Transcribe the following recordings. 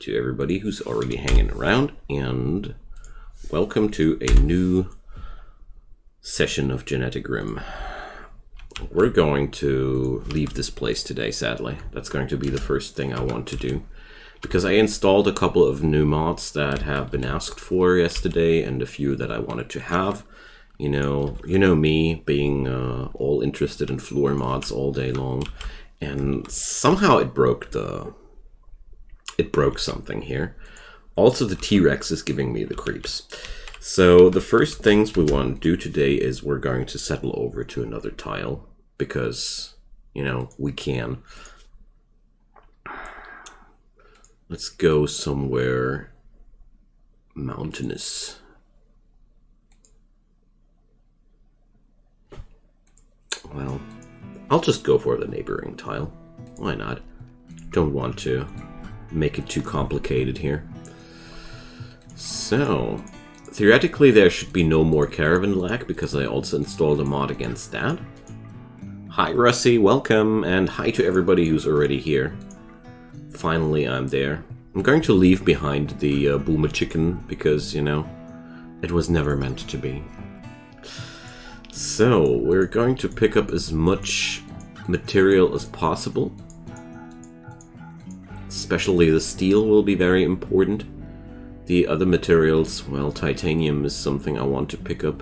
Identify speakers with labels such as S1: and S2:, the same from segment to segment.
S1: to everybody who's already hanging around, and welcome to a new session of GeneticRim. We're going to leave this place today, sadly. That's going to be the first thing I want to do, because I installed a couple of new mods that have been asked for yesterday, and a few that I wanted to have. You know me, being all interested in floor mods all day long, and somehow it broke something here. Also, the T-Rex is giving me the creeps. So the first things we want to do today is we're going to settle over to another tile, because, you know, we can. Let's go somewhere mountainous. Well, I'll just go for the neighboring tile. Why not? Don't want to make it too complicated here. So, theoretically there should be no more Caravan lag, because I also installed a mod against that. Hi Russie, welcome, and hi to everybody who's already here. Finally I'm there. I'm going to leave behind the boomer chicken, because, you know, it was never meant to be. So, we're going to pick up as much material as possible. Especially the steel will be very important. The other materials, well, titanium is something I want to pick up.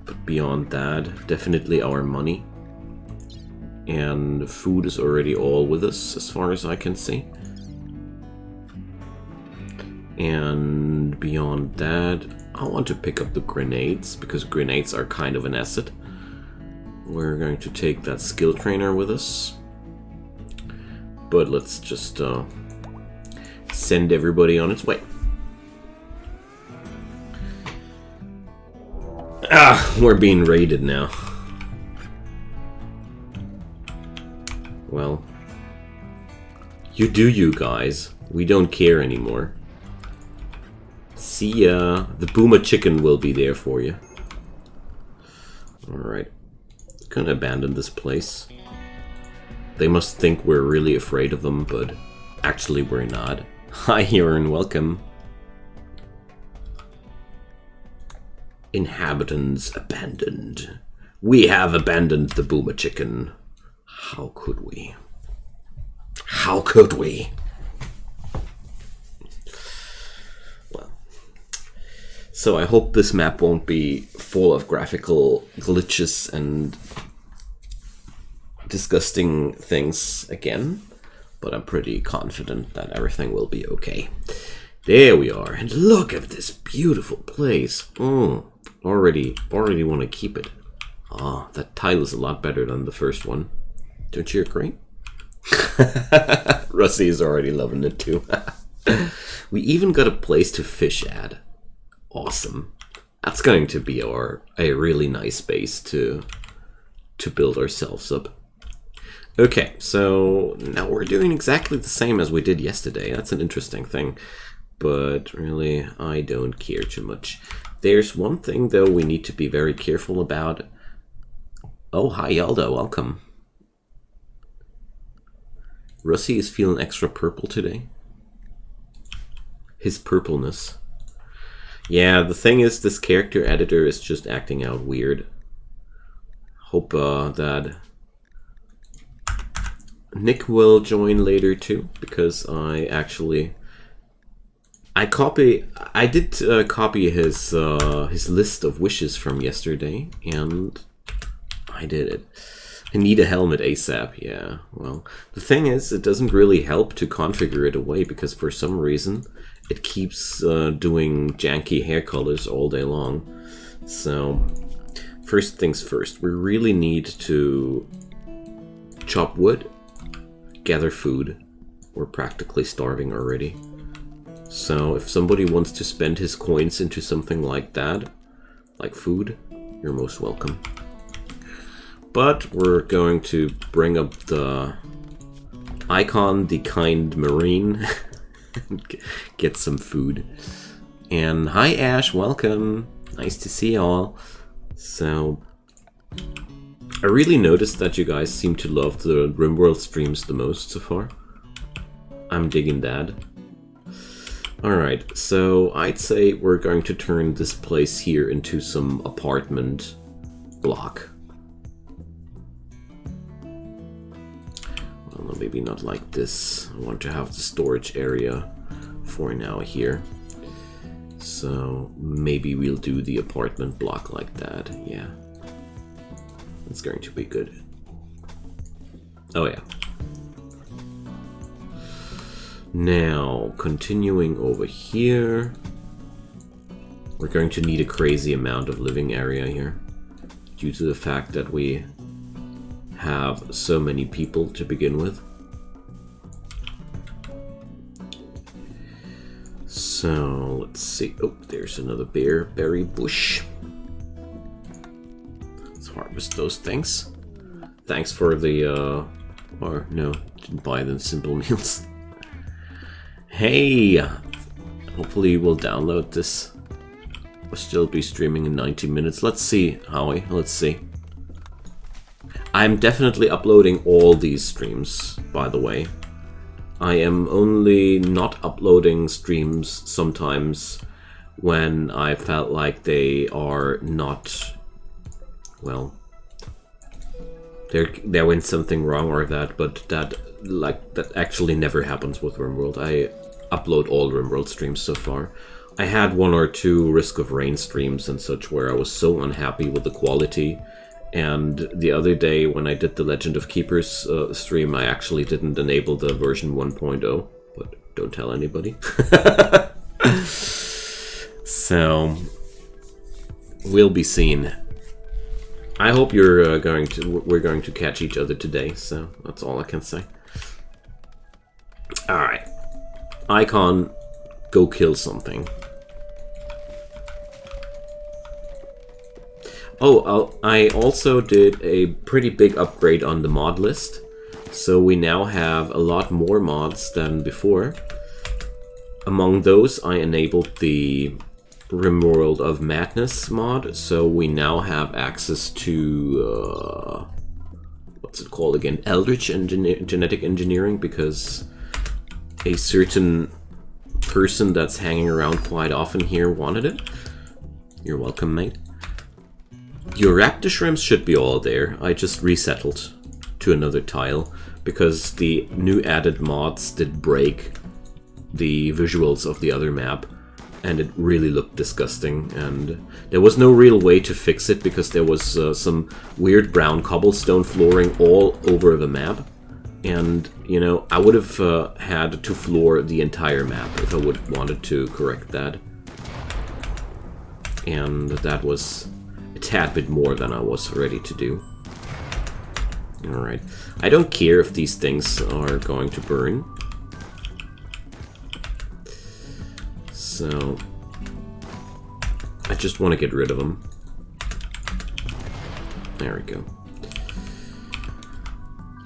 S1: But beyond that, definitely our money. And food is already all with us, as far as I can see. And beyond that, I want to pick up the grenades, because grenades are kind of an asset. We're going to take that skill trainer with us. But let's just send everybody on its way. Ah, we're being raided now. Well, you do you guys. We don't care anymore. See ya. The boomer chicken will be there for you. Alright. Gonna abandon this place. They must think we're really afraid of them, but actually we're not. Hi Huron, welcome. Inhabitants abandoned. We have abandoned the boomer chicken. How could we? How could we? Well, so I hope this map won't be full of graphical glitches and disgusting things again, but I'm pretty confident that everything will be okay. There we are, and look at this beautiful place. Already want to keep it. Ah, that tile is a lot better than the first one. Don't you agree? Russie is already loving it too. We even got a place to fish at. Awesome. That's going to be a really nice base to build ourselves up. Okay, so now we're doing exactly the same as we did yesterday. That's an interesting thing, but really I don't care too much. There's one thing though we need to be very careful about. Oh, hi Yelda, welcome. Russie is feeling extra purple today. His purpleness. Yeah, the thing is, this character editor is just acting out weird. Hope that Nick will join later too, because I did copy his list of wishes from yesterday, and I did it. I need a helmet ASAP, yeah. Well, the thing is, it doesn't really help to configure it away, because for some reason it keeps doing janky hair colors all day long. So, first things first, we really need to chop wood, gather food. We're practically starving already. So if somebody wants to spend his coins into something like that, like food, you're most welcome. But we're going to bring up the icon, the kind marine, and get some food. And hi Ash, welcome. Nice to see y'all. So, I really noticed that you guys seem to love the RimWorld streams the most so far. I'm digging that. Alright, so I'd say we're going to turn this place here into some apartment block. Well, maybe not like this. I want to have the storage area for now here. So maybe we'll do the apartment block like that. Yeah, it's going to be good. Oh yeah. Now, continuing over here, we're going to need a crazy amount of living area here due to the fact that we have so many people to begin with. So, let's see. Oh, there's another berry bush. Let's harvest those things. Thanks for the, or no, didn't buy them simple meals. Hey! Hopefully we'll download this. We'll still be streaming in 90 minutes. Let's see, Howie. Let's see. I'm definitely uploading all these streams, by the way. I am only not uploading streams sometimes when I felt like they are not... Well... There went something wrong or that, but that actually never happens with RimWorld. I upload all RimWorld streams so far. I had 1 or 2 Risk of Rain streams and such where I was so unhappy with the quality, and the other day when I did the Legend of Keepers stream, I actually didn't enable the version 1.0, but don't tell anybody. So we'll be seen. I hope we're going to catch each other today, so that's all I can say. Alright. Icon, go kill something. Oh, I also did a pretty big upgrade on the mod list. So we now have a lot more mods than before. Among those, I enabled the RimWorld of Madness mod, so we now have access to what's it called again? Eldritch genetic engineering, because a certain person that's hanging around quite often here wanted it. You're welcome, mate. Your raptor shrimps should be all there. I just resettled to another tile because the new added mods did break the visuals of the other map. And it really looked disgusting, and there was no real way to fix it because there was some weird brown cobblestone flooring all over the map. And, you know, I would have had to floor the entire map if I would wanted to correct that. And that was a tad bit more than I was ready to do. Alright. I don't care if these things are going to burn. So, I just want to get rid of them. There we go.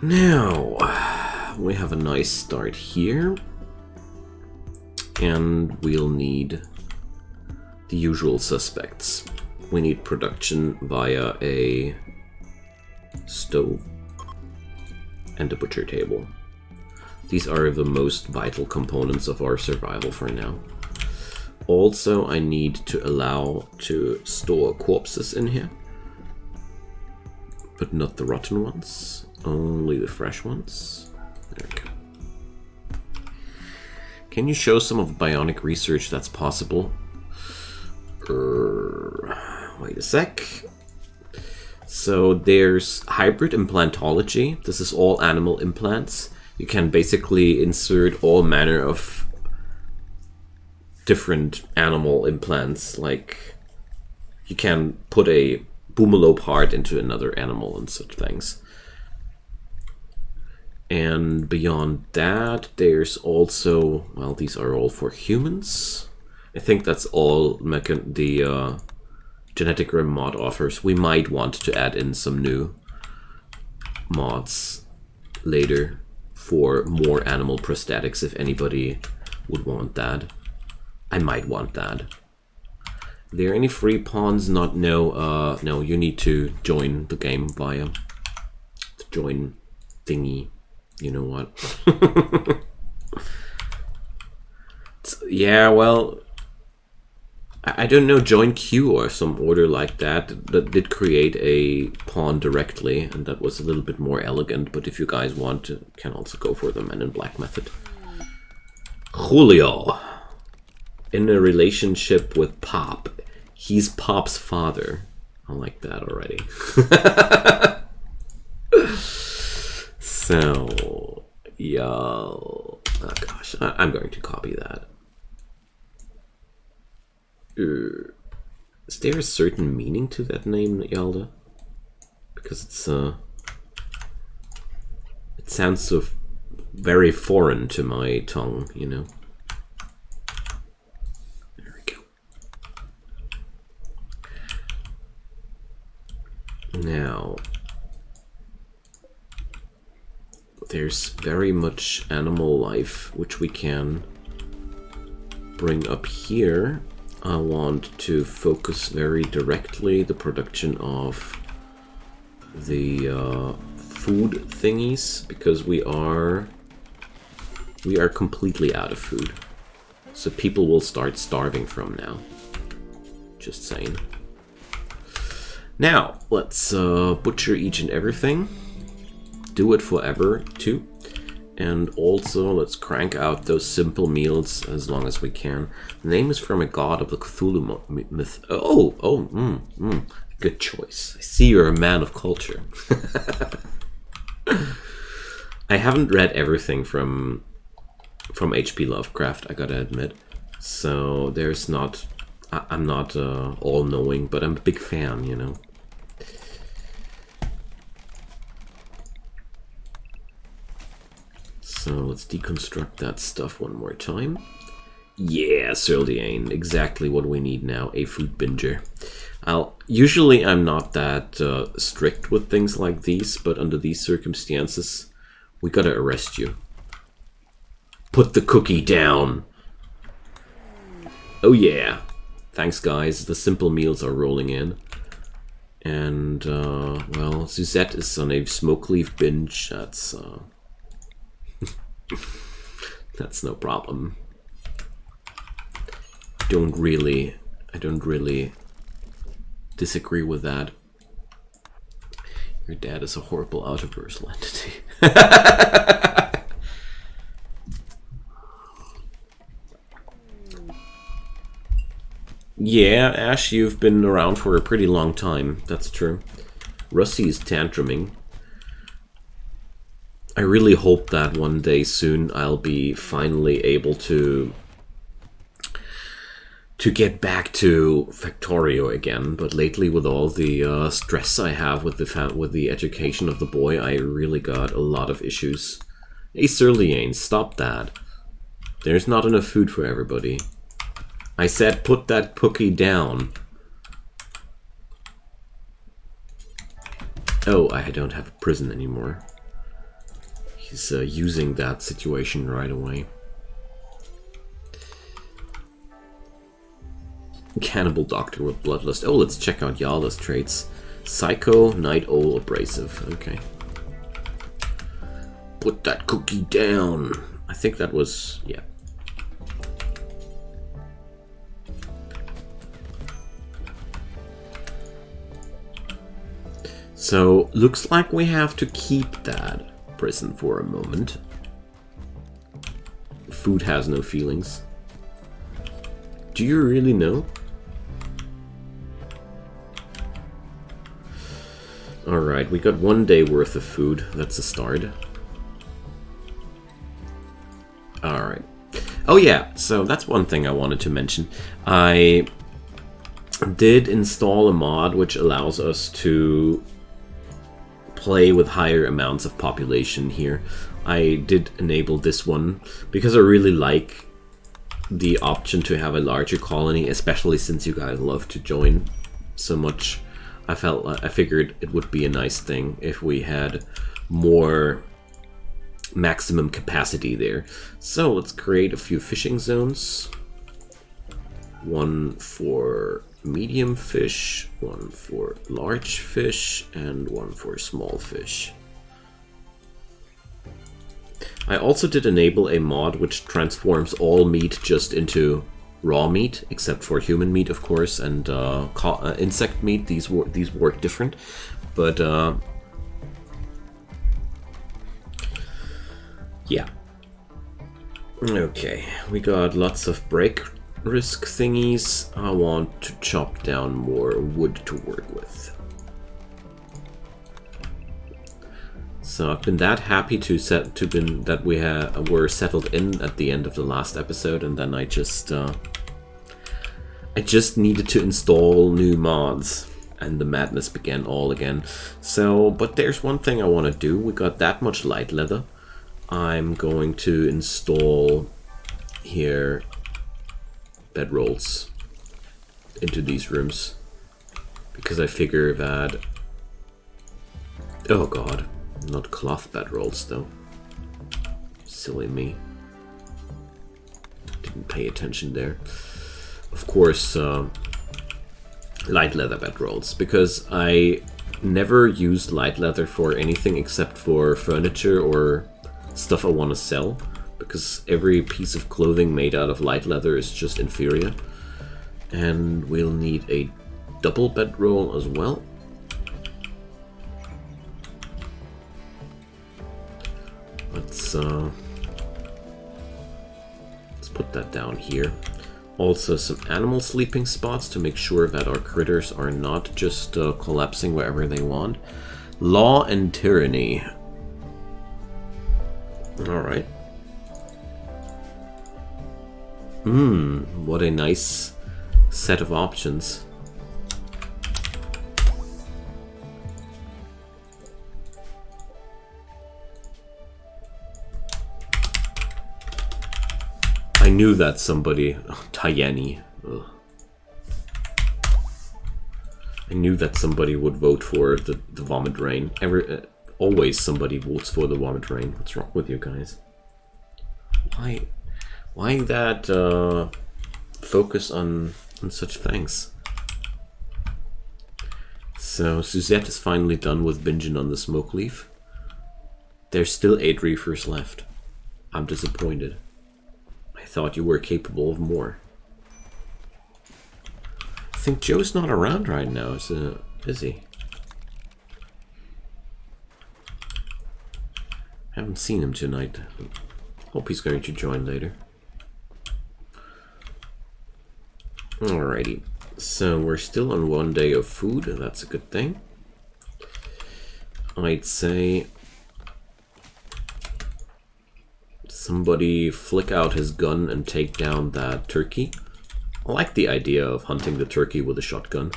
S1: Now, we have a nice start here. And we'll need the usual suspects. We need production via a stove and a butcher table. These are the most vital components of our survival for now. Also, I need to allow to store corpses in here, but not the rotten ones, only the fresh ones. There we go. Can you show some of the bionic research that's possible? Wait a sec. So there's hybrid implantology. This is all animal implants. You can basically insert all manner of different animal implants, like you can put a boomallow part into another animal and such things. And beyond that, there's also, well, these are all for humans. I think that's all the GeneticRim mod offers. We might want to add in some new mods later for more animal prosthetics if anybody would want that. I might want that. Are there any free pawns? Not no. No, you need to join the game via the join thingy. You know what? It's Yeah, well, I don't know, join queue or some order like that did create a pawn directly, and that was a little bit more elegant, but if you guys want to, can also go for the Men in Black method. Julio. In a relationship with Pop. He's Pop's father. I like that already. So, yo. Oh gosh, I'm going to copy that. Is there a certain meaning to that name, Yalda? Because it's it sounds so very foreign to my tongue, you know. There we go. Now, there's very much animal life which we can bring up here. I want to focus very directly the production of the food thingies, because we are completely out of food. So people will start starving from now. Just saying. Now, let's butcher each and everything. Do it forever, too. And also, let's crank out those simple meals as long as we can. The name is from a god of the Cthulhu myth. Good choice. I see you're a man of culture. I haven't read everything from H.P. Lovecraft, I gotta admit. So there's not... I'm not all-knowing, but I'm a big fan, you know. So let's deconstruct that stuff one more time. Yeah, Sirliane, exactly what we need now, a food binger. Usually I'm not that strict with things like these, but under these circumstances, we gotta arrest you. Put the cookie down! Oh yeah! Thanks guys, the simple meals are rolling in. And, well, Suzette is on a smoke leaf binge, that's... that's no problem. I don't really disagree with that. Your dad is a horrible out-of-versal entity. Yeah, Ash, you've been around for a pretty long time. That's true. Rusty is tantruming. I really hope that one day soon I'll be finally able to get back to Factorio again. But lately, with all the stress I have with the education of the boy, I really got a lot of issues. Hey, Sirliane, stop that. There's not enough food for everybody. I said put that cookie down. Oh, I don't have a prison anymore. He's using that situation right away. Cannibal doctor with bloodlust. Oh, let's check out Yalda's traits. Psycho, Night Owl, Abrasive. Okay. Put that cookie down. I think that was... yeah. So, looks like we have to keep that prison for a moment. Food has no feelings. Do you really know? Alright, we got 1 day worth of food. That's a start. Alright. Oh yeah, so that's one thing I wanted to mention. I did install a mod which allows us to play with higher amounts of population here. I did enable this one because I really like the option to have a larger colony, especially since you guys love to join so much. I figured it would be a nice thing if we had more maximum capacity there. So let's create a few fishing zones. One for medium fish, one for large fish, and one for small fish. I also did enable a mod which transforms all meat just into raw meat, except for human meat, of course, and insect meat. These work different, but yeah. Okay, we got lots of break risk thingies. I want to chop down more wood to work with. So I've been that happy that we were settled in at the end of the last episode, and then I just needed to install new mods, and the madness began all again. So, but there's one thing I want to do. We got that much light leather. I'm going to install here bedrolls into these rooms, because I figure that, oh god, not cloth bedrolls though, silly me, didn't pay attention there. Of course, light leather bedrolls, because I never used light leather for anything except for furniture or stuff I want to sell, because every piece of clothing made out of light leather is just inferior. And we'll need a double bedroll as well. Let's put that down here. Also some animal sleeping spots to make sure that our critters are not just collapsing wherever they want. Law and tyranny. Alright. What a nice set of options. I knew that somebody... Oh, Tayani. Ugh. I knew that somebody would vote for the vomit rain. Always somebody votes for the vomit rain. What's wrong with you guys? Why that focus on such things? So Suzette is finally done with binging on the smoke leaf. There's still 8 reefers left. I'm disappointed. I thought you were capable of more. I think Joe's not around right now, is he? Haven't seen him tonight. Hope he's going to join later. Alrighty, so we're still on 1 day of food, and that's a good thing. I'd say somebody flick out his gun and take down that turkey. I like the idea of hunting the turkey with a shotgun.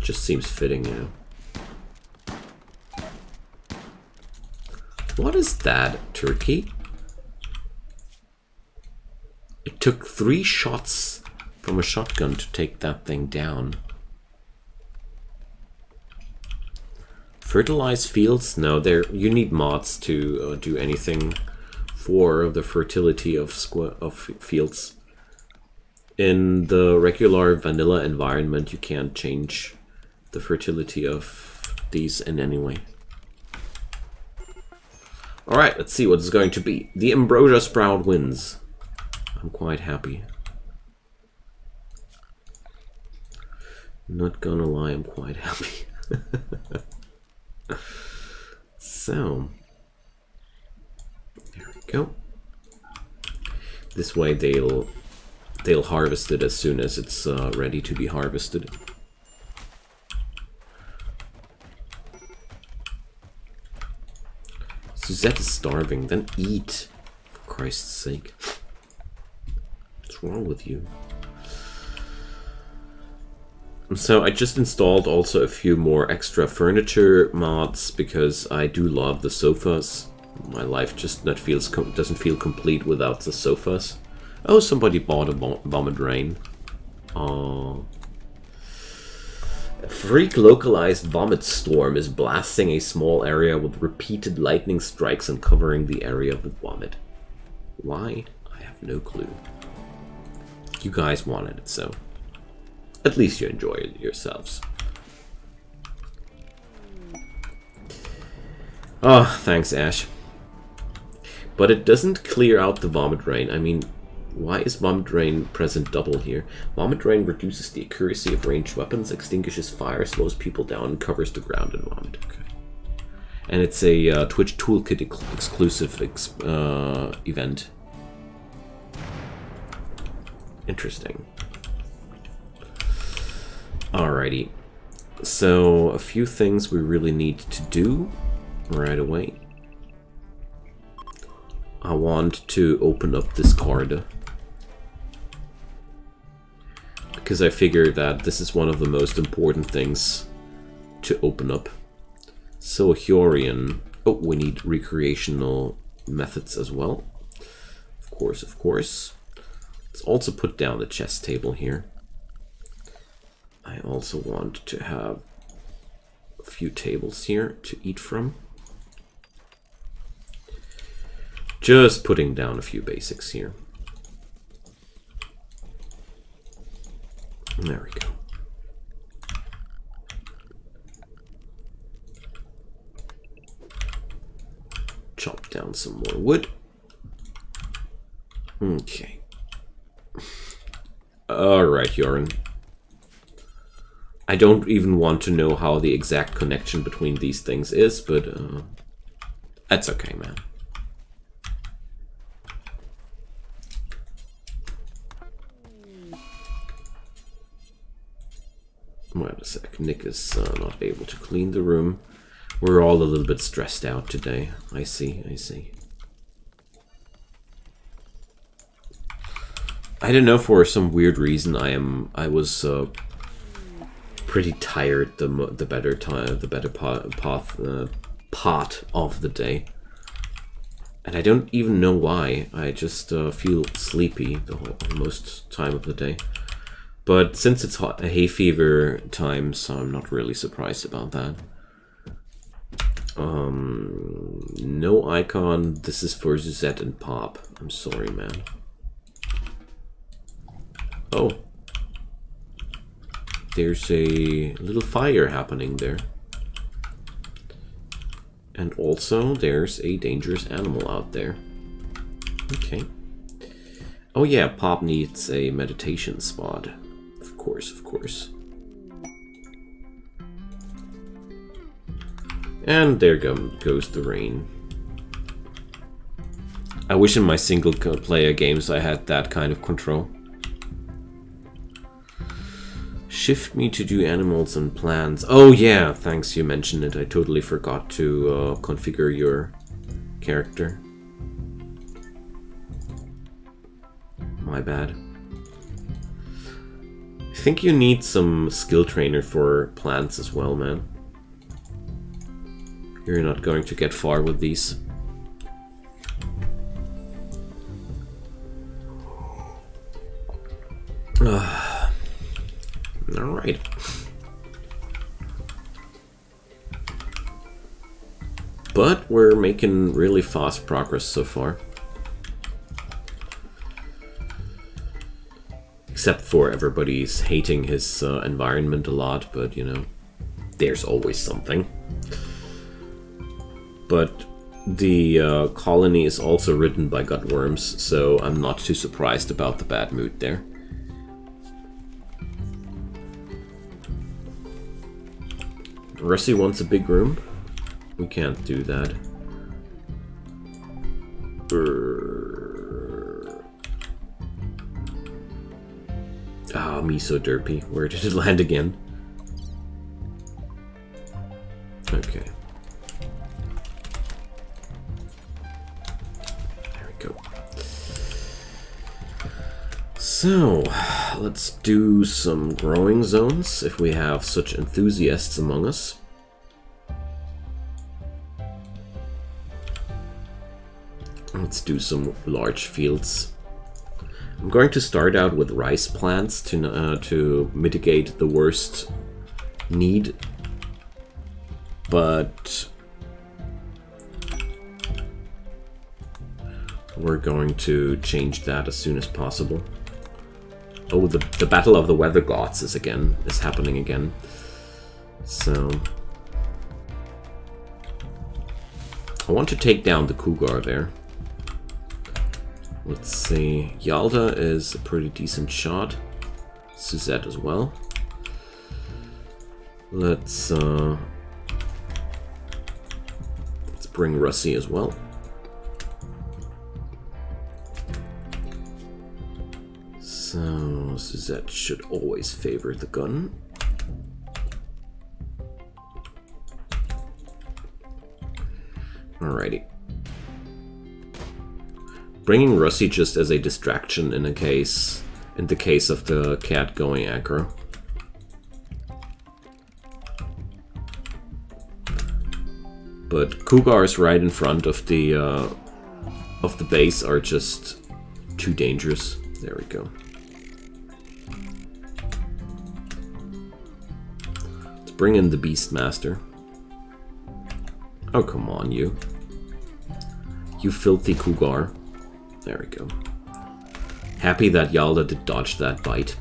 S1: Just seems fitting, you know. What is that, turkey? It took 3 shots from a shotgun to take that thing down. Fertilize fields? No, you need mods to do anything for the fertility of fields. In the regular vanilla environment, you can't change the fertility of these in any way. Alright, let's see what it's going to be. The Ambrosia Sprout wins. I'm quite happy. Not gonna lie, I'm quite happy. So, there we go. This way they'll harvest it as soon as it's ready to be harvested. Suzette is starving, then eat. For Christ's sake. What's wrong with you? So I just installed also a few more extra furniture mods because I do love the sofas. My life just doesn't feel complete without the sofas. Oh, somebody bought a vomit rain. Oh. A freak localized vomit storm is blasting a small area with repeated lightning strikes and covering the area with vomit. Why? I have no clue. You guys wanted it, so at least you enjoy it yourselves. Oh, thanks, Ash. But it doesn't clear out the Vomit Rain. I mean, why is Vomit Rain present double here? Vomit Rain reduces the accuracy of ranged weapons, extinguishes fire, slows people down, and covers the ground in vomit. Okay. And it's a Twitch Toolkit exclusive event. Interesting. Alrighty. So, a few things we really need to do right away. I want to open up this card. Because I figure that this is one of the most important things to open up. So, Horian. Oh, we need recreational methods as well. Of course, of course. Let's also put down the chess table here. I also want to have a few tables here to eat from. Just putting down a few basics here. There we go. Chop down some more wood. Okay. Alright, Joran. I don't even want to know how the exact connection between these things is, but that's okay, man. Wait a sec, Nick is not able to clean the room. We're all a little bit stressed out today. I see, I see. I don't know, for some weird reason I was pretty tired the better part of the day. And I don't even know why. I just feel sleepy most time of the day. But since it's hay fever time, so I'm not really surprised about that. No icon. This is for Suzette and Pop. I'm sorry, man. Oh. There's a little fire happening there. And also, there's a dangerous animal out there. Okay. Oh yeah, Pop needs a meditation spot. Of course, of course. And there goes the rain. I wish in my single-player games I had that kind of control. Shift me to do animals and plants. Oh yeah, thanks, you mentioned it. I totally forgot to configure your character. My bad. I think you need some skill trainer for plants as well, man. You're not going to get far with these. Alright. But we're making really fast progress so far. Except for everybody's hating his environment a lot, but you know, there's always something. But the colony is also ridden by gutworms, so I'm not too surprised about the bad mood there. Rusty wants a big room. We can't do that. Ah, me so derpy. Where did it land again? Okay. There we go. So, let's do some growing zones, if we have such enthusiasts among us. Let's do some large fields. I'm going to start out with rice plants to mitigate the worst need, but we're going to change that as soon as possible. Oh, the Battle of the Weather Gods is happening again. So I want to take down the cougar there. Let's see. Yalda is a pretty decent shot. Suzette as well. Let's bring Russie as well. So Suzette should always favor the gun. Alrighty. Bringing Russie just as a distraction in the case of the cat going aggro. But cougars right in front of the base are just too dangerous. There we go. Let's bring in the Beastmaster. Oh, come on, you. You filthy cougar. There we go. Happy that Yalda did dodge that bite.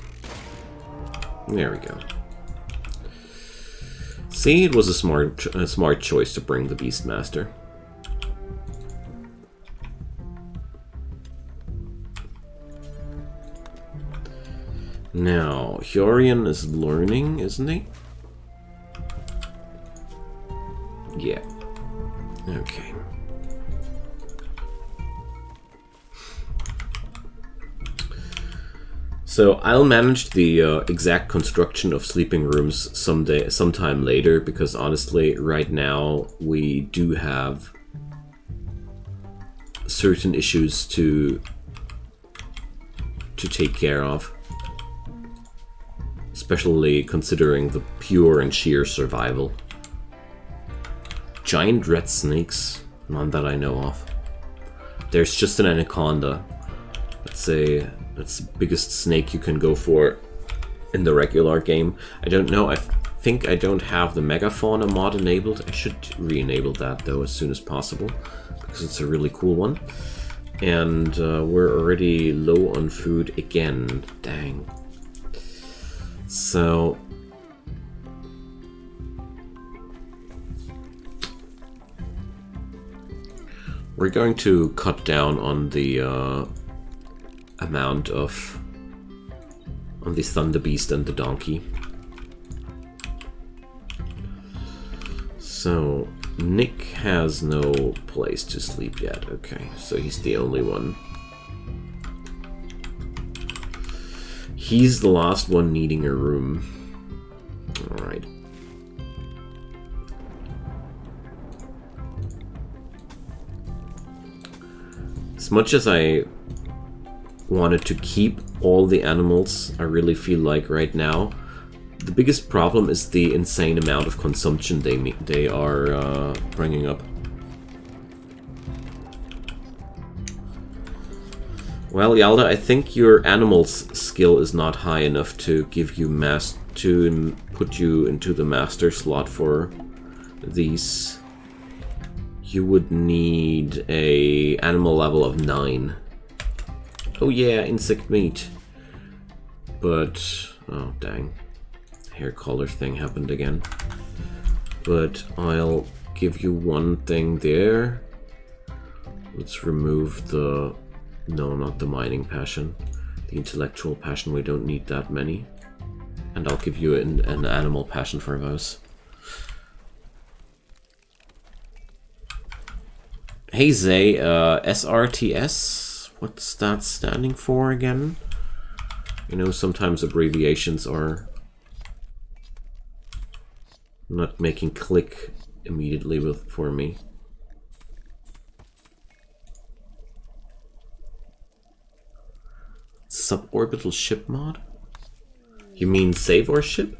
S1: There we go. See, it was a smart choice to bring the Beastmaster. Now, Hurian is learning, isn't he? Yeah. Okay. So I'll manage the exact construction of sleeping rooms sometime later, because honestly, right now we do have certain issues to take care of, especially considering the pure and sheer survival. Giant red snakes, none that I know of. There's just an anaconda. Let's say that's the biggest snake you can go for in the regular game. I don't know, I think I don't have the Megafauna mod enabled. I should re-enable that though as soon as possible, because it's a really cool one. And we're already low on food again. Dang. So we're going to cut down on the amount of on the Thunder Beast and the donkey. So Nick has no place to sleep yet. Okay, so he's the only one. He's the last one needing a room. Alright. As much as I wanted to keep all the animals, I really feel like right now the biggest problem is the insane amount of consumption they are bringing up. Well, Yalda, I think your animals skill is not high enough to give you to put you into the master slot for these. You would need a animal level of 9. Oh yeah, insect meat. But oh dang, hair color thing happened again. But I'll give you one thing there. Let's remove the no, not the mining passion. The intellectual passion, we don't need that many. And I'll give you an animal passion for those. Hey Zay, SRTS, what's that standing for again? You know, sometimes abbreviations are not making click immediately for me. Suborbital ship mod? You mean save or ship?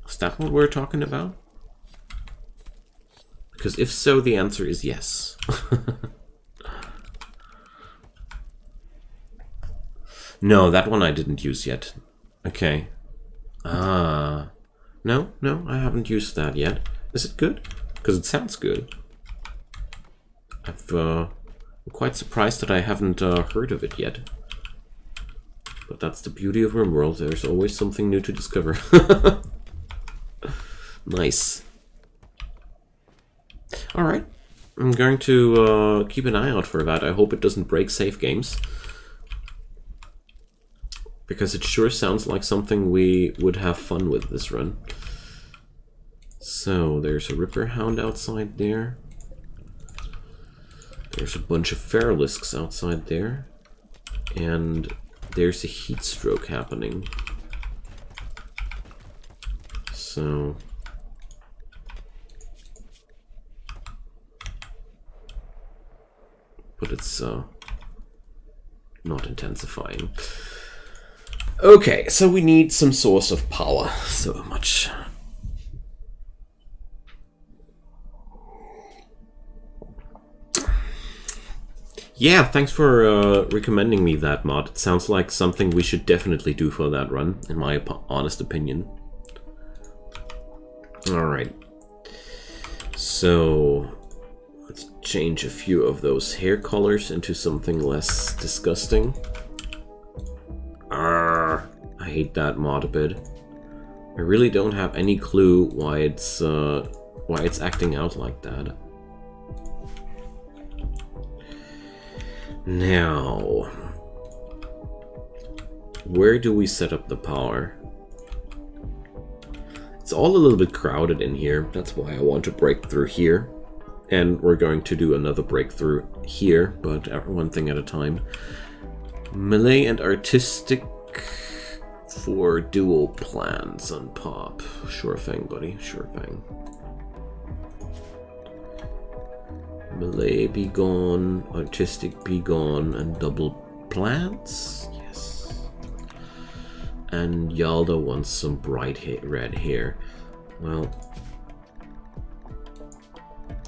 S1: Is that what we're talking about? Because if so, the answer is yes. No, that one I didn't use yet. Okay. Ah. No, I haven't used that yet. Is it good? Because it sounds good. I'm quite surprised that I haven't heard of it yet. But that's the beauty of RimWorld. There's always something new to discover. Nice. Alright. I'm going to keep an eye out for that. I hope it doesn't break save games. Because it sure sounds like something we would have fun with this run. So, there's a Ripper Hound outside there. There's a bunch of Feralisks outside there. And there's a heat stroke happening. So... but it's not intensifying. Okay, so we need some source of power. So much. Yeah, thanks for recommending me that mod. It sounds like something we should definitely do for that run, in my honest opinion. Alright. So... let's change a few of those hair colors into something less disgusting. I hate that mod a bit. I really don't have any clue why it's acting out like that. Now, where do we set up the power? It's all a little bit crowded in here. That's why I want to break through here. And we're going to do another breakthrough here, but one thing at a time. Melee and artistic for dual plans on pop. Sure thing, buddy. Sure thing. Melee be gone, artistic be gone, and double plants? Yes. And Yalda wants some bright red hair. Well...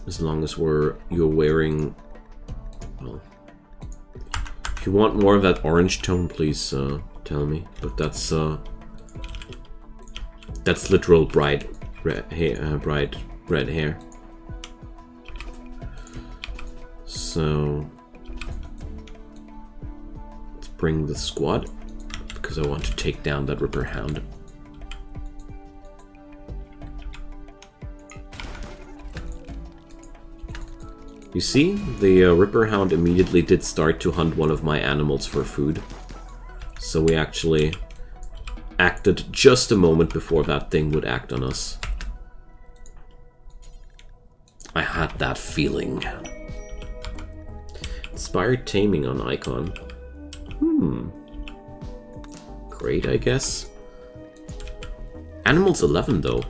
S1: as long as you're wearing, well, if you want more of that orange tone, please tell me. But that's literal bright red hair. So let's bring the squad because I want to take down that Ripper Hound. You see, the Ripper Hound immediately did start to hunt one of my animals for food. So we actually acted just a moment before that thing would act on us. I had that feeling. Inspired taming on icon. Great, I guess. Animals 11 though.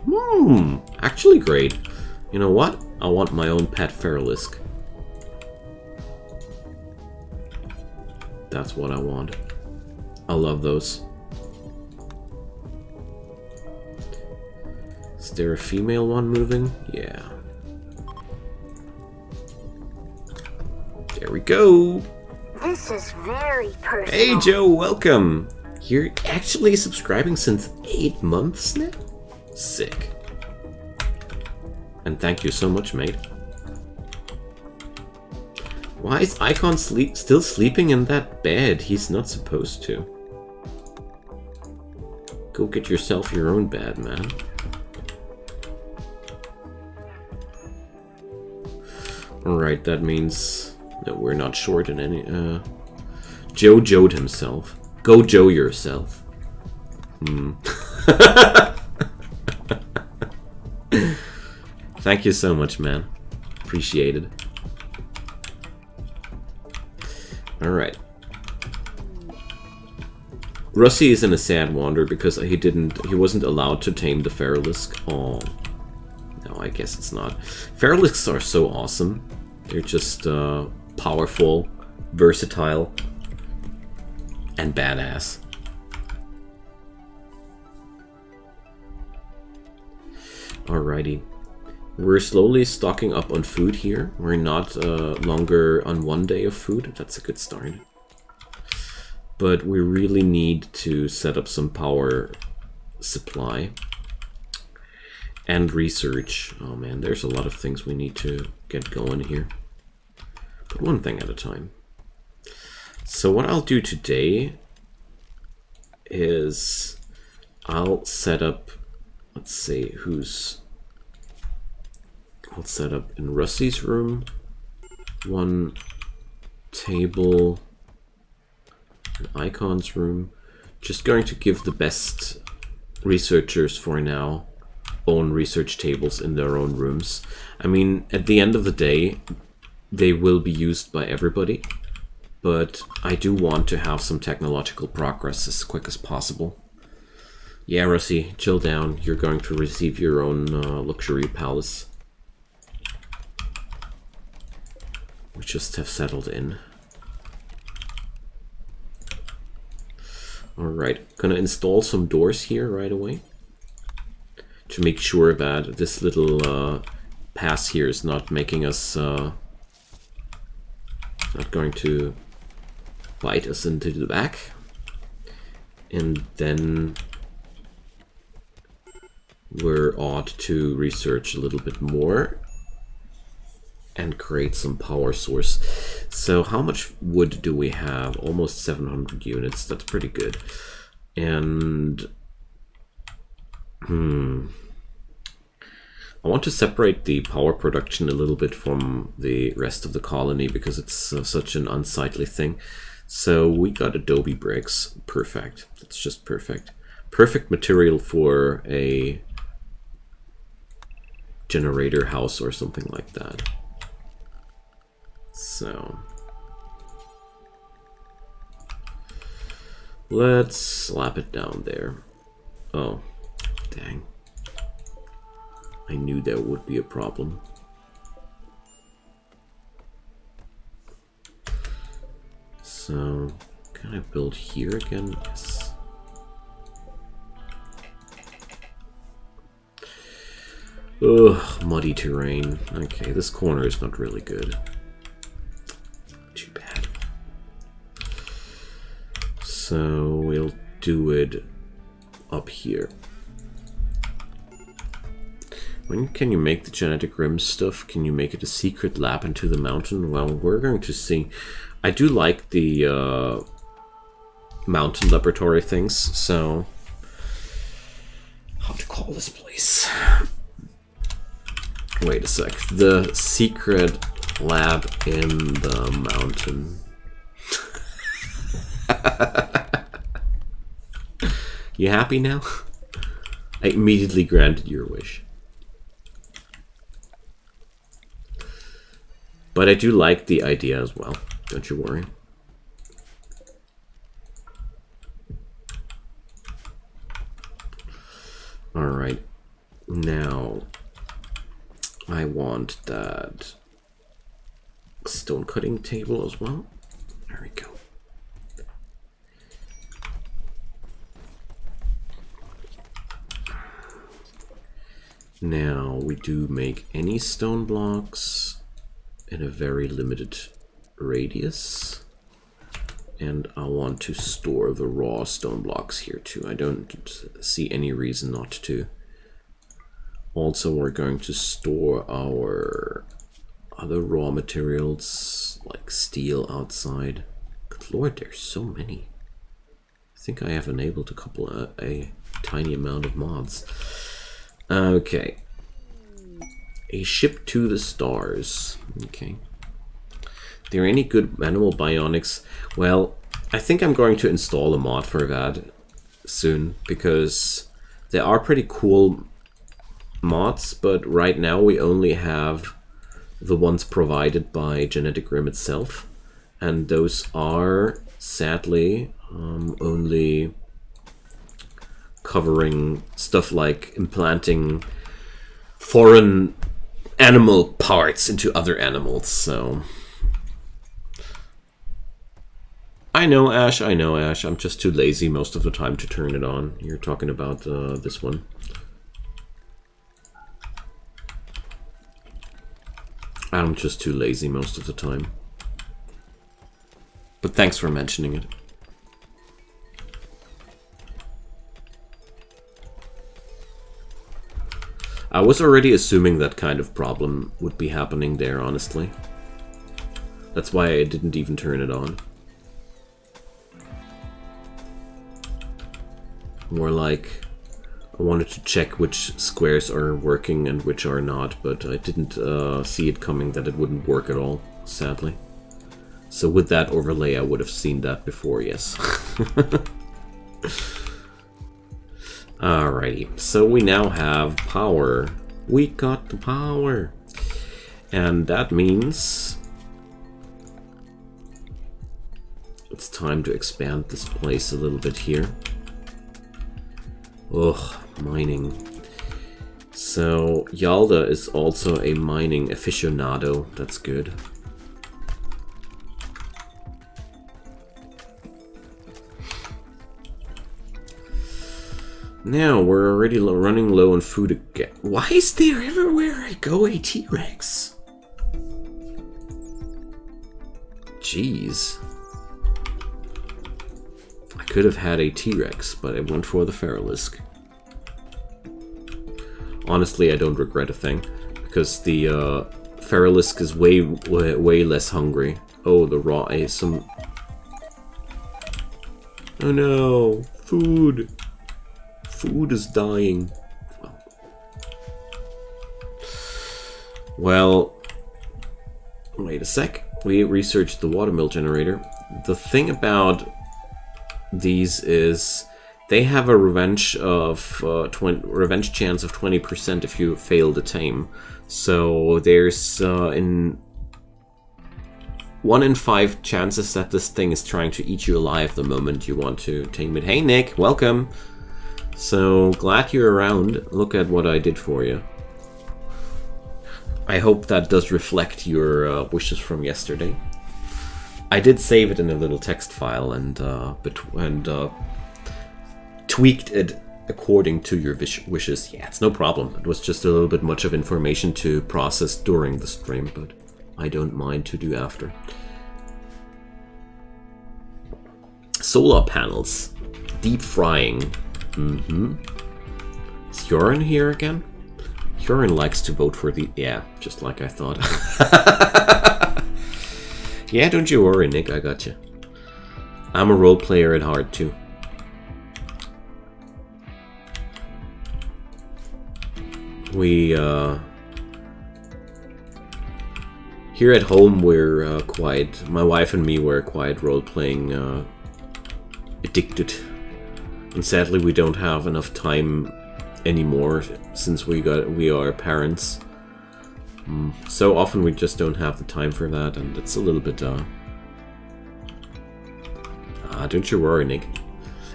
S1: Actually great. You know what? I want my own pet Feralisk. That's what I want. I love those. Is there a female one moving? Yeah. There we go.
S2: This is very personal.
S1: Hey Joe, welcome. You're actually subscribing since 8 months now? Sick. And thank you so much, mate. Why is Icon still sleeping in that bed? He's not supposed to. Go get yourself your own bed, man. Alright, that means that we're not short in any... Joe Joe'd himself. Go Joe yourself. Thank you so much, man. Appreciated. Alright. Russie is in a sad wander because he wasn't allowed to tame the Feralisk. Oh. No, I guess it's not. Feralisks are so awesome. They're just powerful, versatile, and badass. Alrighty. We're slowly stocking up on food here. We're not longer on 1 day of food. That's a good start. But we really need to set up some power supply. And research. Oh man, there's a lot of things we need to get going here. But one thing at a time. So what I'll do today is I'll set up, let's see, who's I'll set up in Rusty's room 1 table, in Icon's room. Just going to give the best researchers for now own research tables in their own rooms. I mean, at the end of the day, they will be used by everybody, but I do want to have some technological progress as quick as possible. Yeah, Rusty, chill down. You're going to receive your own luxury palace. We just have settled in. Alright, gonna install some doors here right away to make sure that this little pass here is not making us not going to bite us into the back. And then we're ought to research a little bit more and create some power source. So how much wood do we have? Almost 700 units. That's pretty good. And I want to separate the power production a little bit from the rest of the colony because it's such an unsightly thing. So we got adobe bricks. Perfect. That's just perfect. Perfect material for a generator house or something like that. So let's slap it down there. Oh, dang. I knew there would be a problem. So, can I build here again? Yes. Ugh, muddy terrain. Okay, this corner is not really good. Too bad. So, we'll do it up here. When can you make the GeneticRim stuff? Can you make it a secret lab into the mountain? Well, we're going to see. I do like the mountain laboratory things, so... How to call this place? Wait a sec. The secret lab in the mountain. You happy now? I immediately granted your wish. But I do like the idea as well. Don't you worry. Alright. Now, I want that stone cutting table as well. There we go. Now, we do make any stone blocks in a very limited radius, and I want to store the raw stone blocks here too. I don't see any reason not to. Also, we're going to store our other raw materials like steel outside. Good lord, there's so many. I think I have enabled a tiny amount of mods. Okay. A ship to the stars. Okay. Are there any good animal bionics? Well, I think I'm going to install a mod for that soon, because there are pretty cool mods, but right now we only have the ones provided by GeneticRim itself, and those are sadly only covering stuff like implanting foreign animal parts into other animals. So I know, Ash, I'm just too lazy most of the time to turn it on. You're talking about this one. I'm just too lazy most of the time. But thanks for mentioning it. I was already assuming that kind of problem would be happening there, honestly. That's why I didn't even turn it on. More like, I wanted to check which squares are working and which are not, but I didn't see it coming that it wouldn't work at all, sadly. So with that overlay, I would have seen that before, yes. Alrighty, so we now have power. We got the power. And that means it's time to expand this place a little bit here. Ugh, mining. So Yalda is also a mining aficionado. That's good. Now we're already running low on food again. Why is there everywhere I go a T-Rex? Jeez. I could have had a T-Rex, but I went for the Feralisk. Honestly, I don't regret a thing, because the Feralisk is way less hungry. Oh, the raw some. Oh no, food. Food is dying. Well, wait a sec. We researched the watermill generator. The thing about these is they have a revenge of revenge chance of 20% if you fail to tame. So there's in 1 in 5 chances that this thing is trying to eat you alive the moment you want to tame it. Hey Nick, welcome. So glad you're around. Look at what I did for you. I hope that does reflect your wishes from yesterday. I did save it in a little text file and tweaked it according to your wishes. Yeah, it's no problem. It was just a little bit much of information to process during the stream, but I don't mind to do after. Solar panels. Deep frying. Is Joran here again? Joran likes to vote for the... Yeah, just like I thought. Yeah, don't you worry, Nick, I got you. I'm a role player at heart, too. We, here at home, we're quite... My wife and me were quite role-playing addicted. And sadly, we don't have enough time anymore since we are parents. So often we just don't have the time for that, and it's a little bit. Don't you worry, Nick.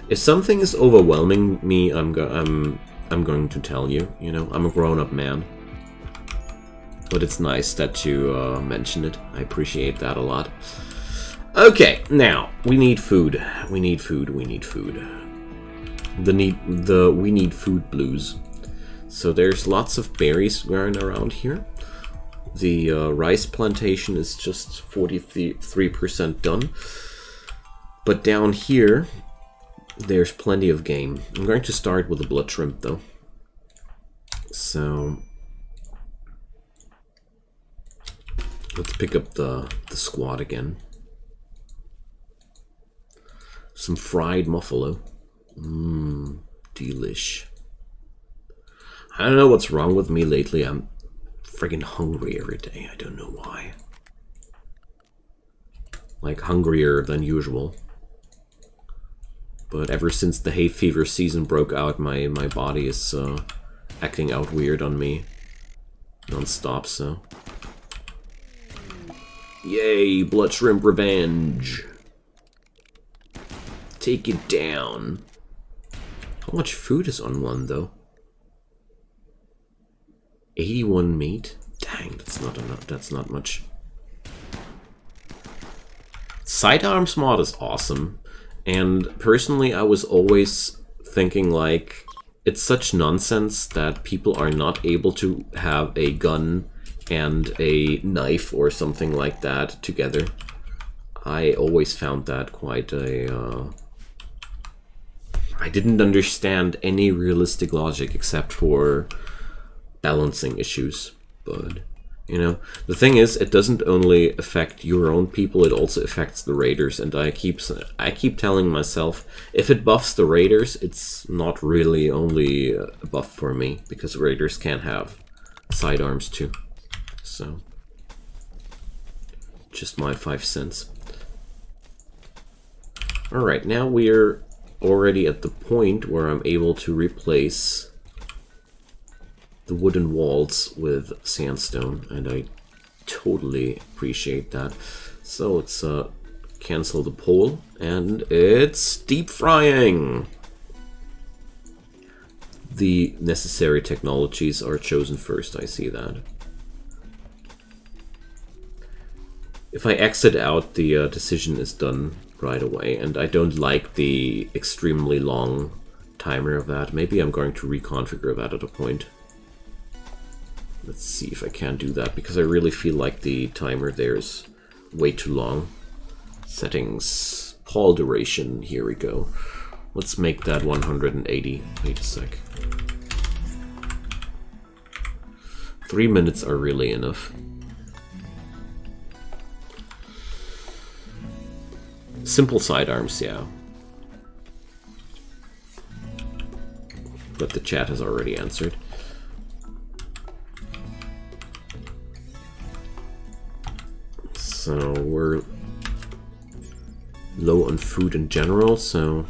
S1: If something is overwhelming me, I'm going to tell you. You know, I'm a grown-up man. But it's nice that you mentioned it. I appreciate that a lot. Okay, now we need food. We need food. We need food. We need food blues. So there's lots of berries growing around here. The rice plantation is just 43% done. But down here, there's plenty of game. I'm going to start with the blood shrimp though. So let's pick up the squad again. Some fried muffalo. Delish. I don't know what's wrong with me lately. I'm friggin' hungry every day. I don't know why. Like, hungrier than usual. But ever since the hay fever season broke out, my body is acting out weird on me. Non-stop, so. Yay, blood shrimp revenge. Take it down. How much food is on one, though? 81 meat? Dang, that's not enough. That's not much. Sidearms mod is awesome. And personally, I was always thinking, like, it's such nonsense that people are not able to have a gun and a knife or something like that together. I always found that quite a... I didn't understand any realistic logic except for balancing issues, but You know, the thing is, it doesn't only affect your own people, it also affects the raiders. And I keep telling myself, if it buffs the raiders, it's not really only a buff for me, because raiders can have sidearms too. So, just my 5 cents. Alright, now we're already at the point where I'm able to replace the wooden walls with sandstone, and I totally appreciate that. So let's cancel the poll, and it's deep frying! The necessary technologies are chosen first, I see that. If I exit out, the decision is done right away, and I don't like the extremely long timer of that. Maybe I'm going to reconfigure that at a point. Let's see if I can do that, because I really feel like the timer there is way too long. Settings, poll duration, here we go. Let's make that 180. Wait a sec. 3 minutes are really enough. Simple sidearms, yeah. But the chat has already answered. So we're low on food in general, so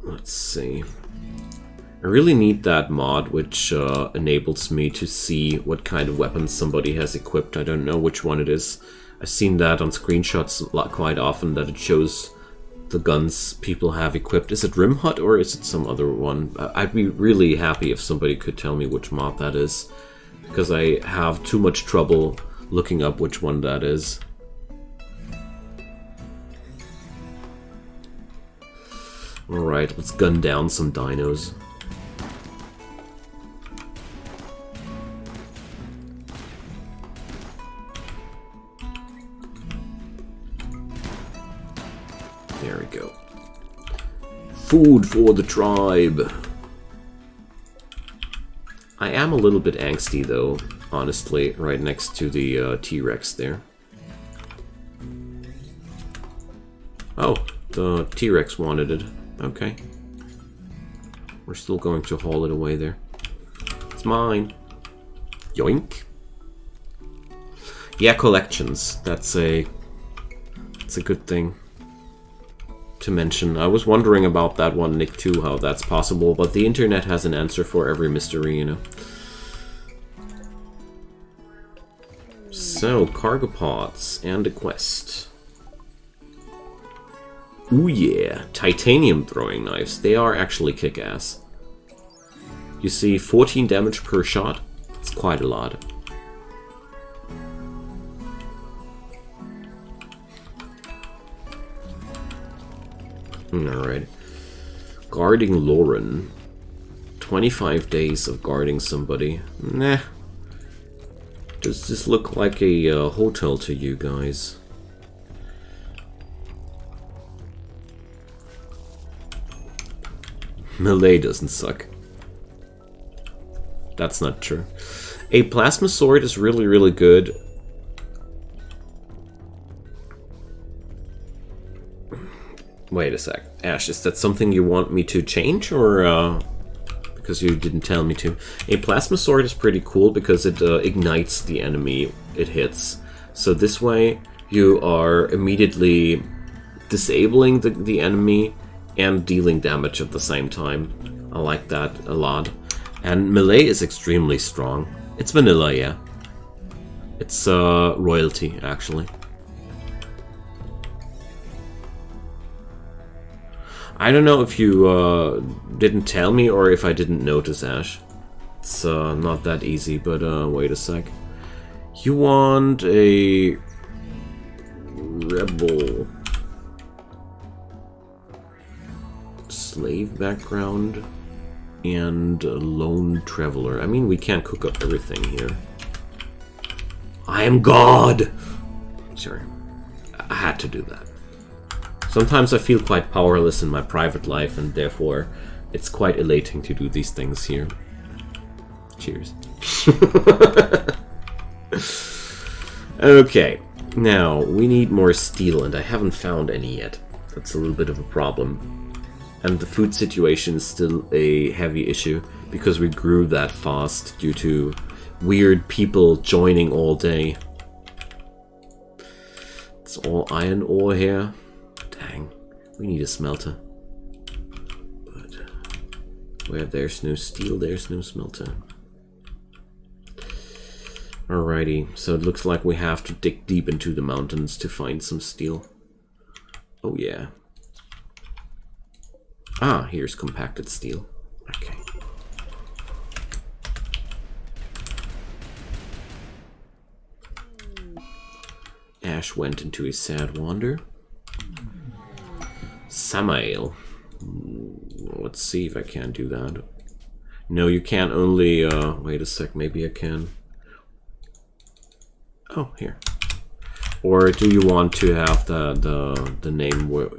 S1: let's see. I really need that mod which enables me to see what kind of weapons somebody has equipped. I don't know which one it is. I've seen that on screenshots quite often, that it shows the guns people have equipped. Is it RimHut or is it some other one? I'd be really happy if somebody could tell me which mod that is, because I have too much trouble looking up which one that is. Alright, let's gun down some dinos. There we go. Food for the tribe! I am a little bit angsty though, honestly, right next to the T-Rex there. Oh, the T-Rex wanted it. Okay. We're still going to haul it away there. It's mine. Yoink. Yeah, collections. That's a good thing to mention. I was wondering about that one, Nick, too, how that's possible, but the internet has an answer for every mystery, you know. So, cargo pods and a quest. Ooh yeah, titanium throwing knives. They are actually kick-ass. You see 14 damage per shot. It's quite a lot. Alright. Guarding Lauren. 25 days of guarding somebody. Nah. Does this look like a hotel to you guys? Melee doesn't suck. That's not true. A plasma sword is really, really good. Wait a sec. Ash, is that something you want me to change, or because you didn't tell me to? A plasma sword is pretty cool because it ignites the enemy it hits. So this way you are immediately disabling the enemy and dealing damage at the same time. I like that a lot. And melee is extremely strong. It's vanilla, yeah. It's royalty, actually. I don't know if you didn't tell me or if I didn't notice, Ash. It's not that easy, but wait a sec. You want a rebel slave background and a lone traveler. I mean, we can't cook up everything here. I am God! Sorry. I had to do that. Sometimes I feel quite powerless in my private life, and therefore it's quite elating to do these things here. Cheers. Okay, now we need more steel, and I haven't found any yet. That's a little bit of a problem. And the food situation is still a heavy issue because we grew that fast due to weird people joining all day. It's all iron ore here. Dang, we need a smelter. But where there's no steel, there's no smelter. Alrighty, so it looks like we have to dig deep into the mountains to find some steel. Oh yeah. Ah, here's compacted steel. Okay. Ash went into a sad wander. Samael. Let's see if I can do that. No, you can't only... wait a sec, maybe I can. Oh, here. Or do you want to have the name where...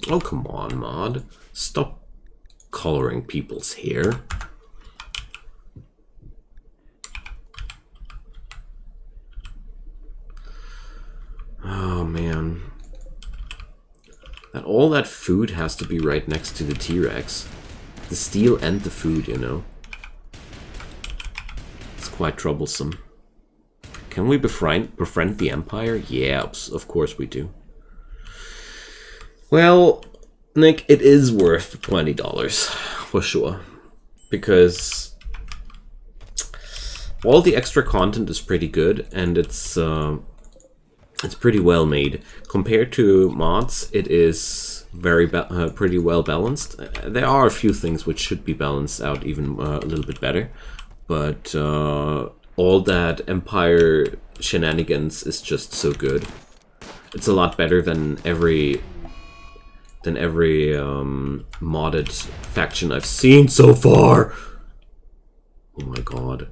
S1: Oh, come on, mod. Stop coloring people's hair. Oh, man. All that food has to be right next to the T-Rex. The steel and the food, you know. It's quite troublesome. Can we befriend the Empire? Yeah, of course we do. Well, Nick, it is worth $20 for sure. Because all the extra content is pretty good, and it's pretty well made. Compared to mods, it is very pretty well balanced. There are a few things which should be balanced out even a little bit better, but all that Empire shenanigans is just so good. It's a lot better than every modded faction I've seen so far. Oh my god.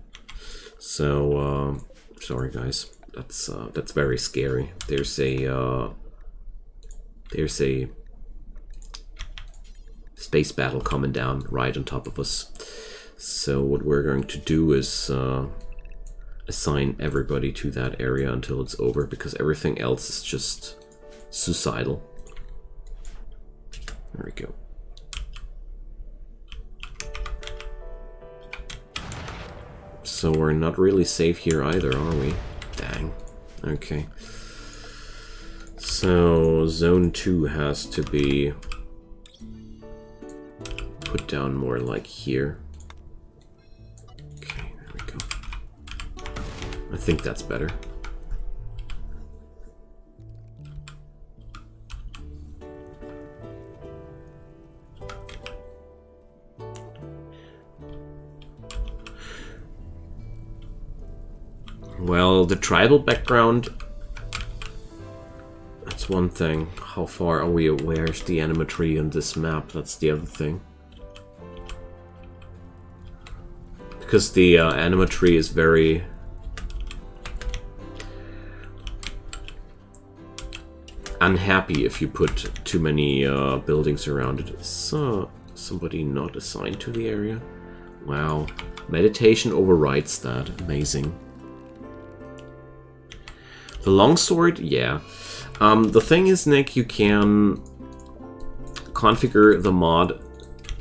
S1: So sorry guys. That's very scary. There's a space battle coming down right on top of us. So what we're going to do is assign everybody to that area until it's over, because everything else is just suicidal. There we go. So we're not really safe here either, are we? Dang. Okay. So zone 2 has to be put down more like here. Okay, there we go. I think that's better. Well, the tribal background, that's one thing. How far are we? Where's the animatree on this map? That's the other thing. Because the animatree is very... unhappy if you put too many buildings around it. So, somebody not assigned to the area? Wow. Meditation overrides that. Amazing. The longsword, yeah. The thing is, Nick, you can configure the mod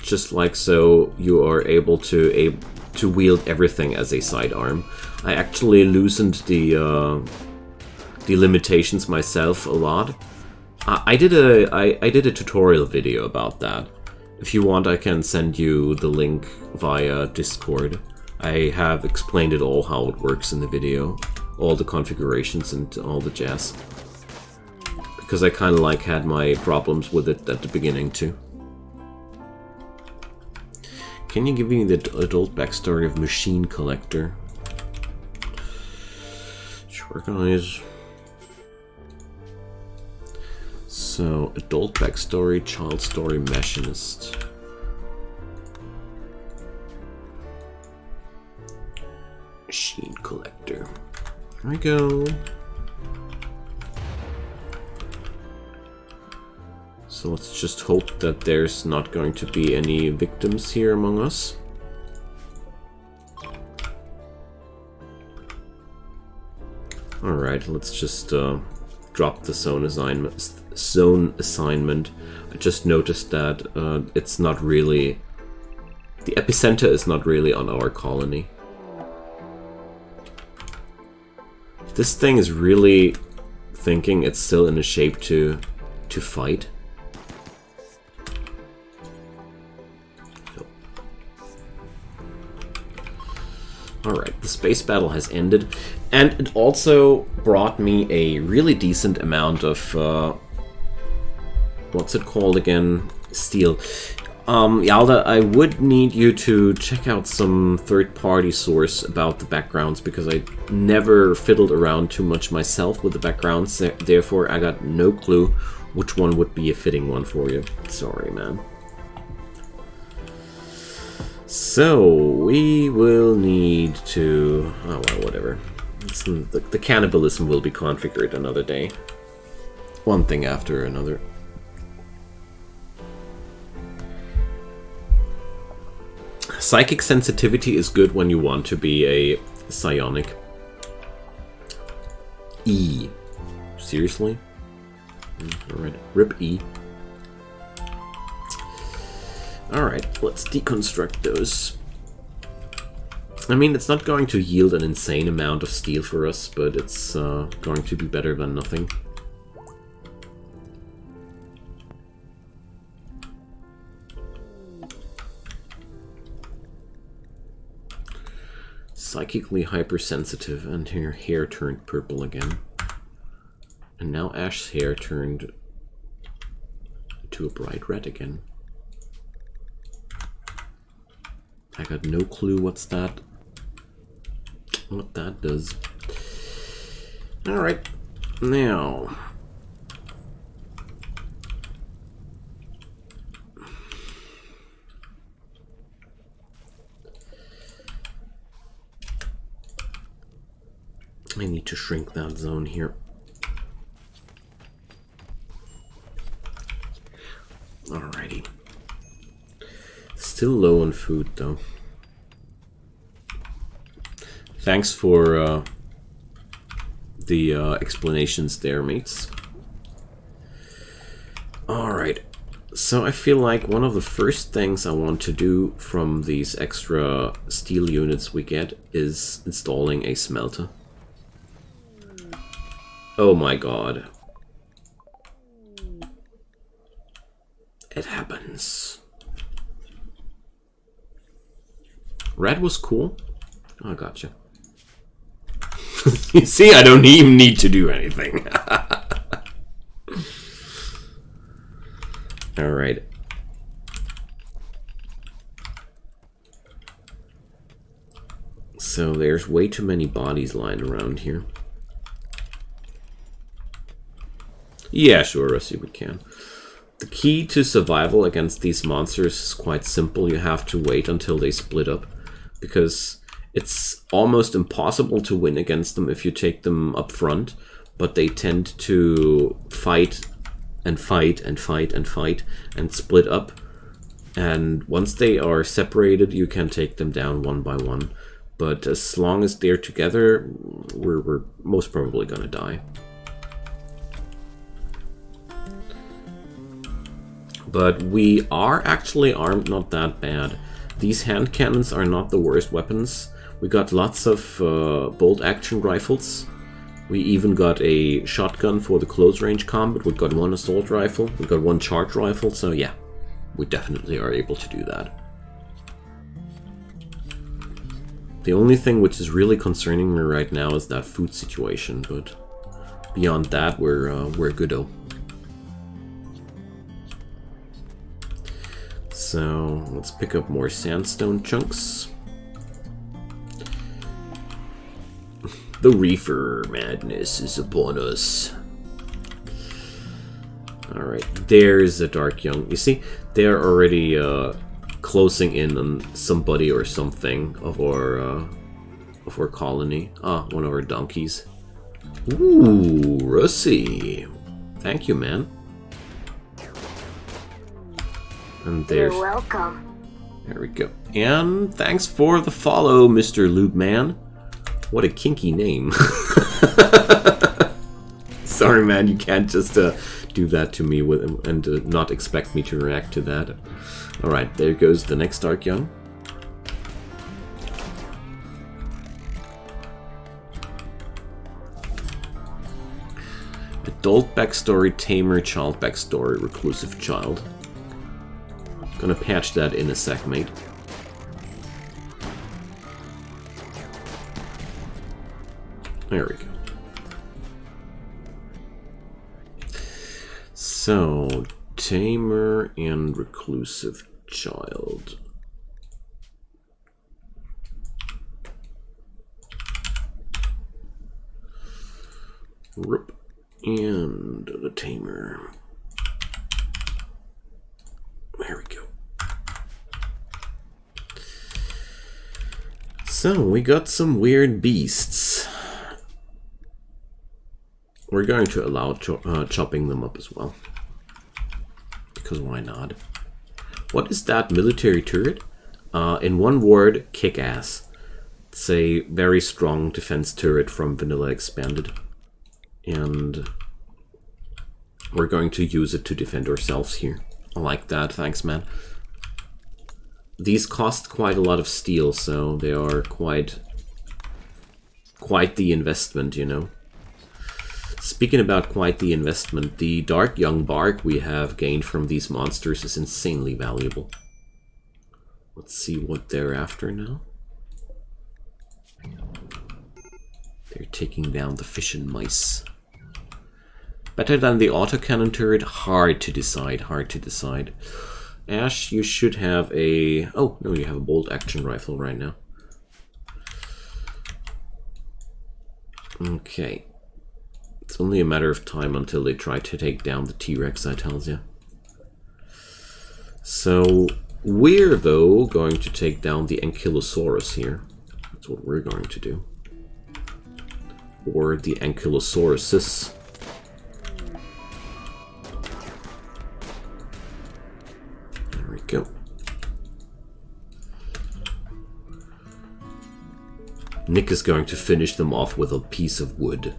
S1: just like so you are able to wield everything as a sidearm. I actually loosened the limitations myself a lot. I did a tutorial video about that. If you want, I can send you the link via Discord. I have explained it all how it works in the video. All the configurations and all the jazz. Because I kind of like had my problems with it at the beginning too. Can you give me the adult backstory of Machine Collector? Sure guys. So, adult backstory, child story, machinist. Machine Collector. There we go. So let's just hope that there's not going to be any victims here among us. Alright, let's just drop the zone assignment. I just noticed that it's not really... The epicenter is not really on our colony. This thing is really thinking it's still in a shape to fight. Alright, the space battle has ended, and it also brought me a really decent amount of, what's it called again? Steel. Yalda, I would need you to check out some third-party source about the backgrounds, because I never fiddled around too much myself with the backgrounds, therefore I got no clue which one would be a fitting one for you. Sorry, man. So, we will need to... Oh, well, whatever. The cannibalism will be configured another day. One thing after another. Psychic sensitivity is good when you want to be a psionic. E. Seriously? Alright, rip E. Alright, let's deconstruct those. I mean, it's not going to yield an insane amount of steel for us, but it's going to be better than nothing. Psychically hypersensitive, and her hair turned purple again. And now Ash's hair turned to a bright red again. I got no clue what that does. Alright, now... I need to shrink that zone here. Alrighty. Still low on food, though. Thanks for the explanations there, mates. Alright. So I feel like one of the first things I want to do from these extra steel units we get is installing a smelter. Oh my god. It happens. Red was cool. Oh, gotcha. You see, I don't even need to do anything. Alright. So there's way too many bodies lying around here. Yeah, sure, Rusty, we can. The key to survival against these monsters is quite simple. You have to wait until they split up, because it's almost impossible to win against them if you take them up front, but they tend to fight and fight and fight and fight and split up, and once they are separated you can take them down one by one, but as long as they're together we're most probably gonna die. But we are actually armed not that bad. These hand cannons are not the worst weapons. We got lots of bolt action rifles. We even got a shotgun for the close range combat. We got one assault rifle. We got one charge rifle. So yeah, we definitely are able to do that. The only thing which is really concerning me right now is that food situation. But beyond that, we're good-o. So let's pick up more sandstone chunks. The reefer madness is upon us. Alright, there's a dark young. You see, they're already closing in on somebody or something of our colony. Ah, one of our donkeys. Ooh, Russie. Thank you, man. And there's...
S2: You're welcome.
S1: There we go. And thanks for the follow, Mr. Lube Man. What a kinky name. Sorry, man, you can't just do that to me and not expect me to react to that. Alright, there goes the next Dark Young. Adult backstory, tamer, child backstory, reclusive child. Gonna patch that in a sec, mate. There we go. So, tamer and reclusive child. Rip. And the tamer. There we go. So, we got some weird beasts. We're going to allow chopping them up as well. Because why not? What is that military turret? In one word, kick-ass. It's a very strong defense turret from Vanilla Expanded. And we're going to use it to defend ourselves here. I like that, thanks man. These cost quite a lot of steel, so they are quite the investment, you know. Speaking about quite the investment, the Dark Young bark we have gained from these monsters is insanely valuable. Let's see what they're after now. They're taking down the fish and mice. Better than the autocannon turret? Hard to decide, hard to decide. Ash, you should have a... Oh, no, you have a bolt action rifle right now. Okay. It's only a matter of time until they try to take down the T-Rex, I tells you. So, we're, though, going to take down the Ankylosaurus here. That's what we're going to do. Or the Ankylosauruses. There we go. Nick is going to finish them off with a piece of wood.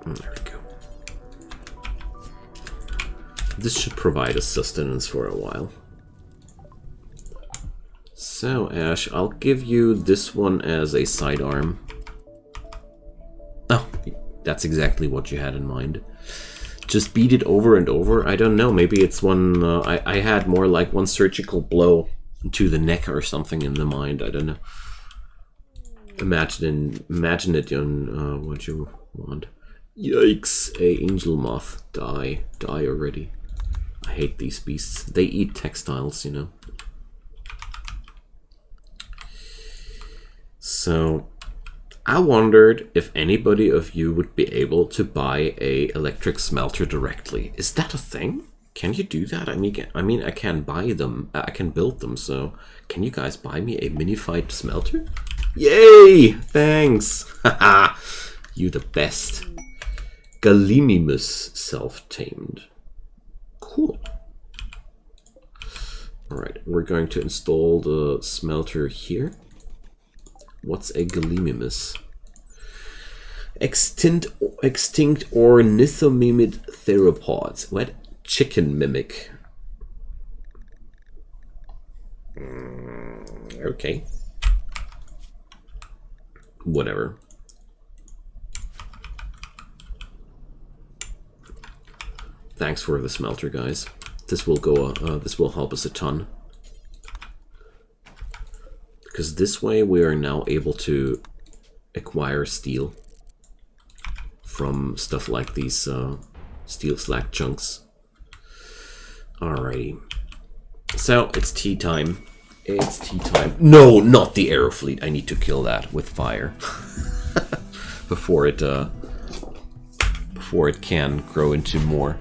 S1: There we go. This should provide us sustenance for a while. So, Ash, I'll give you this one as a sidearm. Oh, that's exactly what you had in mind. Just beat it over and over? I don't know, maybe it's one... I had more like one surgical blow to the neck or something in the mind, I don't know. Imagine it on what you want. Yikes, a angel moth. Die already. I hate these beasts. They eat textiles, you know. So, I wondered if anybody of you would be able to buy a electric smelter directly. Is that a thing? Can you do that? I mean, I can buy them. I can build them. So, can you guys buy me a minified smelter? Yay! Thanks. Haha. You the best. Gallimimus self-tamed. Cool. Alright, we're going to install the smelter here. What's a Gallimimus? Extinct ornithomimid theropods. What? Chicken mimic. Okay. Whatever. Thanks for the smelter, guys. This will go. This will help us a ton. Because this way we are now able to acquire steel from stuff like these steel slag chunks. Alrighty. So it's tea time. It's tea time. No, not the Aerofleet. I need to kill that with fire before it can grow into more.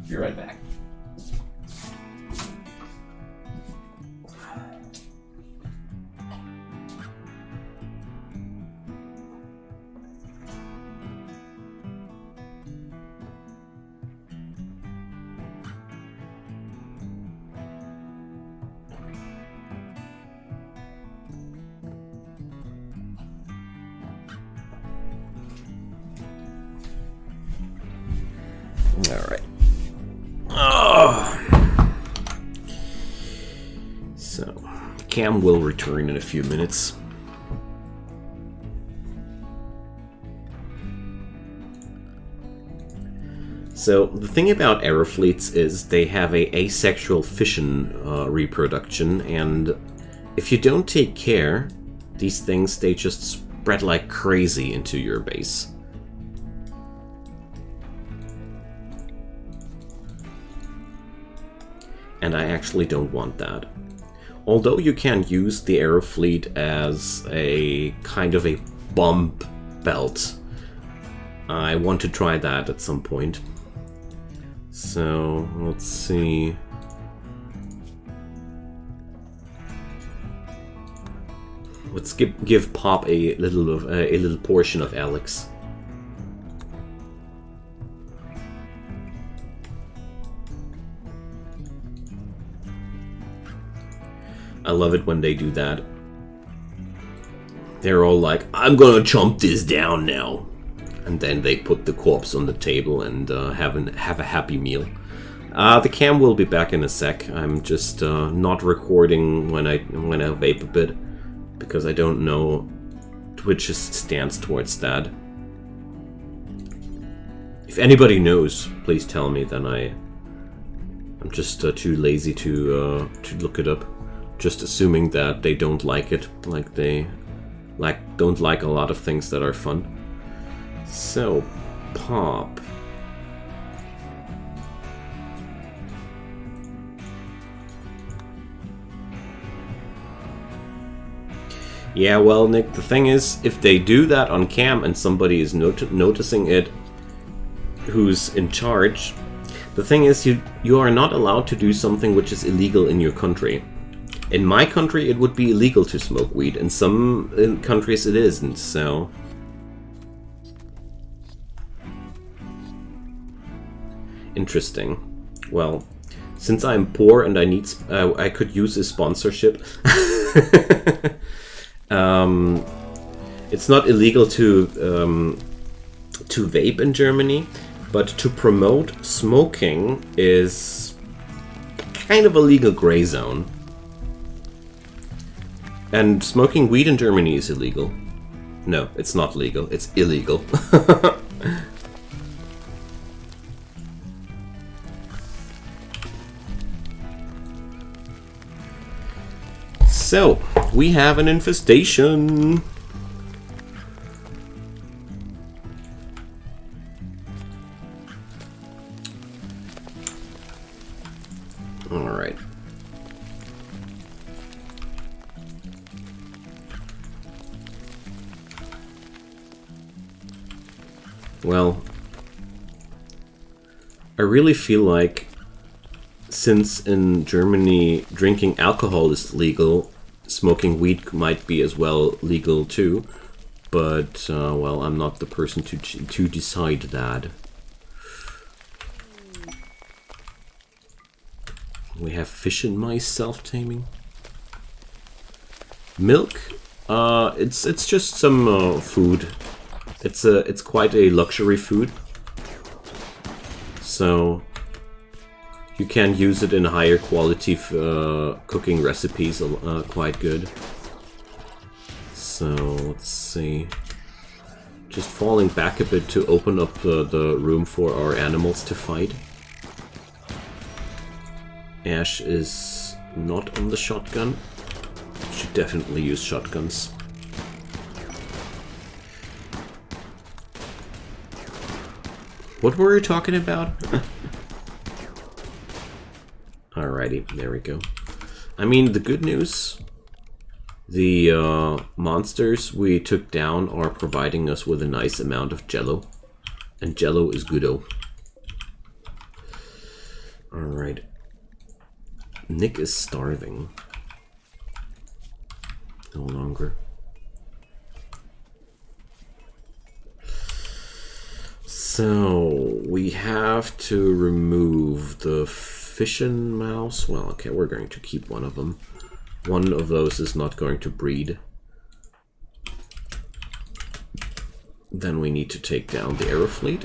S1: Be right back. Alright. Oh. So, Cam will return in a few minutes. So, the thing about aerofleets is they have a asexual fission reproduction, and if you don't take care, these things, they just spread like crazy into your base. And I actually don't want that. Although you can use the aerofleet as a kind of a bomb belt, I want to try that at some point. So, let's see. Let's give Pop a little portion of Alex. I love it when they do that. They're all like, I'm gonna chomp this down now. And then they put the corpse on the table and have a happy meal. The cam will be back in a sec. I'm just not recording when I vape a bit, because I don't know Twitch's stance towards that. If anybody knows, please tell me. Then I'm just too lazy to look it up. Just assuming that they don't like it, like they don't like a lot of things that are fun. So, Pop. Yeah, well, Nick, the thing is, if they do that on cam and somebody is noticing it, who's in charge, the thing is, you are not allowed to do something which is illegal in your country. In my country, it would be illegal to smoke weed. In some countries, it isn't, so... Interesting. Well, since I'm poor and I need... I could use a sponsorship. It's not illegal to vape in Germany, but to promote smoking is kind of a legal gray zone. And smoking weed in Germany is illegal. No, it's not legal. It's illegal. So, we have an infestation. All right. Well, I really feel like, since in Germany drinking alcohol is legal, smoking weed might be as well legal too. But, well, I'm not the person to decide that. We have fish and mice self-taming. Milk? It's just some food. It's quite a luxury food, so you can use it in higher quality cooking recipes. Quite good. So let's see. Just falling back a bit to open up the room for our animals to fight. Ash is not on the shotgun. Should definitely use shotguns. What were we talking about? Alrighty, there we go. I mean, the good news, the monsters we took down are providing us with a nice amount of jello. And jello is good-o. Alright. Nick is starving. No longer. So, we have to remove the fish and mouse. Well, okay, we're going to keep one of them. One of those is not going to breed. Then we need to take down the aerofleet,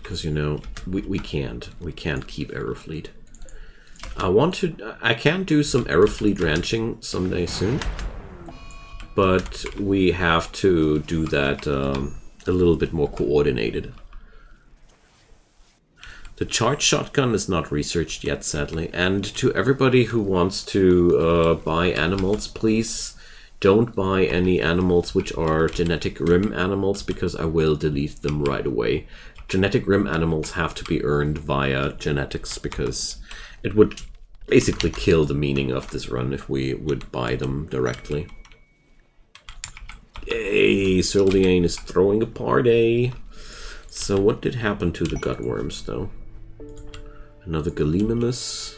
S1: Because, you know, we can't keep Aerofleet. I can do some Aerofleet ranching someday soon, but we have to do that a little bit more coordinated. The charge shotgun is not researched yet, sadly. And to everybody who wants to buy animals, please don't buy any animals which are GeneticRim animals, because I will delete them right away. GeneticRim animals have to be earned via genetics, because it would basically kill the meaning of this run if we would buy them directly. Yay, Syldiane is throwing a party. So what did happen to the gutworms, though? Another Gallimimus.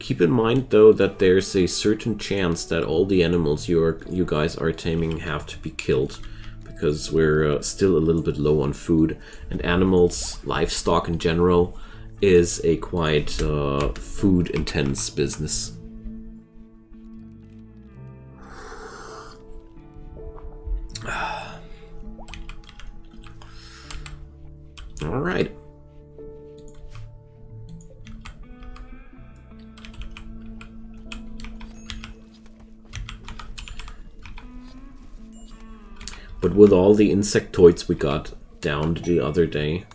S1: Keep in mind, though, that there's a certain chance that all the animals you guys are taming have to be killed, because we're still a little bit low on food, and animals, livestock in general, is a quite food-intense business. All right. But with all the insectoids we got downed the other day,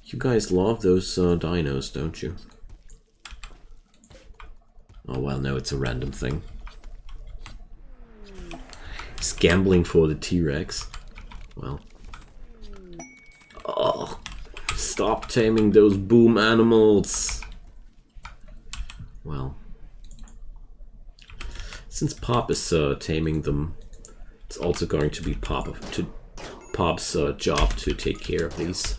S1: you guys love those dinos, don't you? Oh well, no, it's a random thing. He's gambling for the T-Rex. Well. Oh, stop taming those boom animals. Well. Since Pop is taming them, it's also going to be Pop's job to take care of these.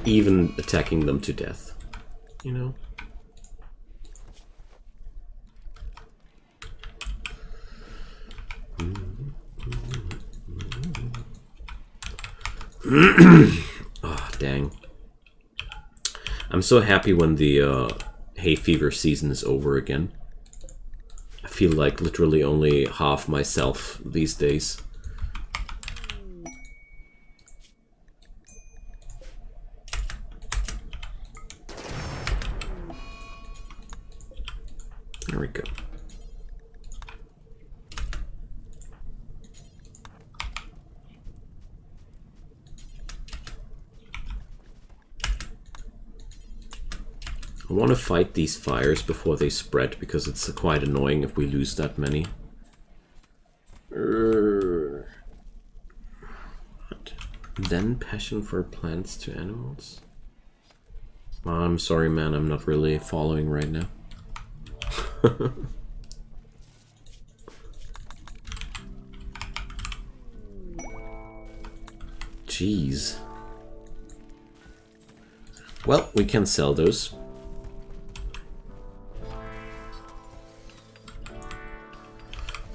S1: Even attacking them to death, you know? Oh, dang. I'm so happy when the hay fever season is over again. I feel like literally only half myself these days. There we go. I want to fight these fires before they spread, because it's quite annoying if we lose that many. What? Then passion for plants to animals? I'm sorry, man, I'm not really following right now. Jeez. Well, we can sell those.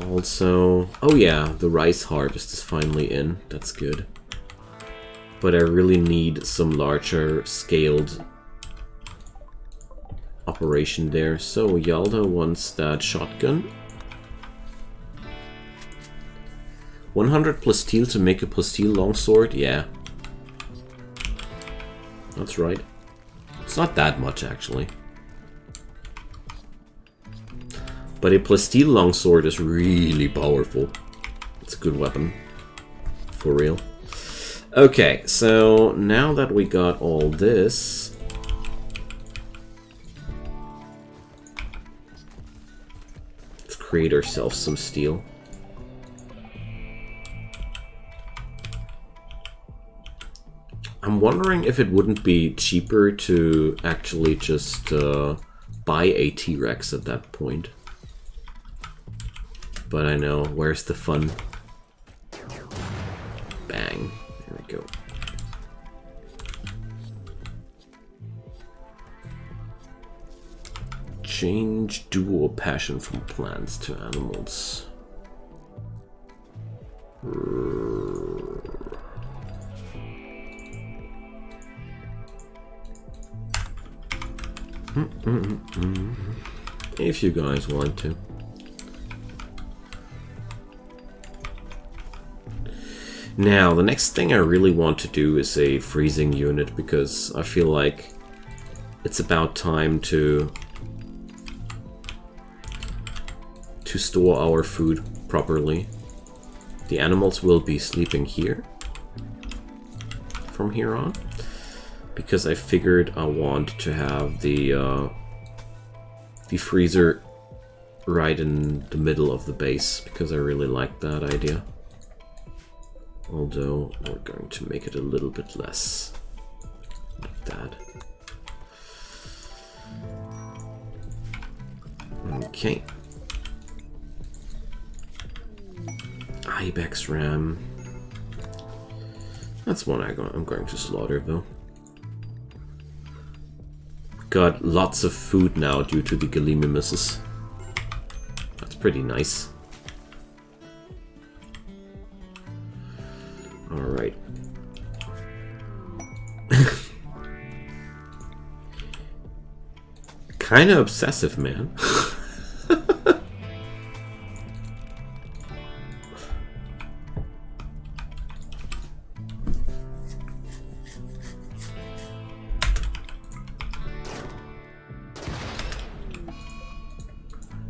S1: Also, oh yeah, the rice harvest is finally in. That's good. But I really need some larger scaled operation there. So Yalda wants that shotgun. 100 plasteel to make a plasteel longsword? Yeah. That's right. It's not that much, actually. But a plasteel longsword is really powerful. It's a good weapon. For real. Okay, so now that we got all this... let's create ourselves some steel. I'm wondering if it wouldn't be cheaper to actually just buy a T-Rex at that point. But I know, where's the fun? Bang. There we go. Change dual passion from plants to animals. If you guys want to. Now, the next thing I really want to do is a freezing unit, because I feel like it's about time to store our food properly. The animals will be sleeping here from here on, because I figured I want to have the freezer right in the middle of the base, because I really like that idea. Although we're going to make it a little bit less like that. Okay. Ibex ram. That's one I'm going to slaughter though. Got lots of food now due to the Gallimimuses. That's pretty nice. Alright. Kinda obsessive, man.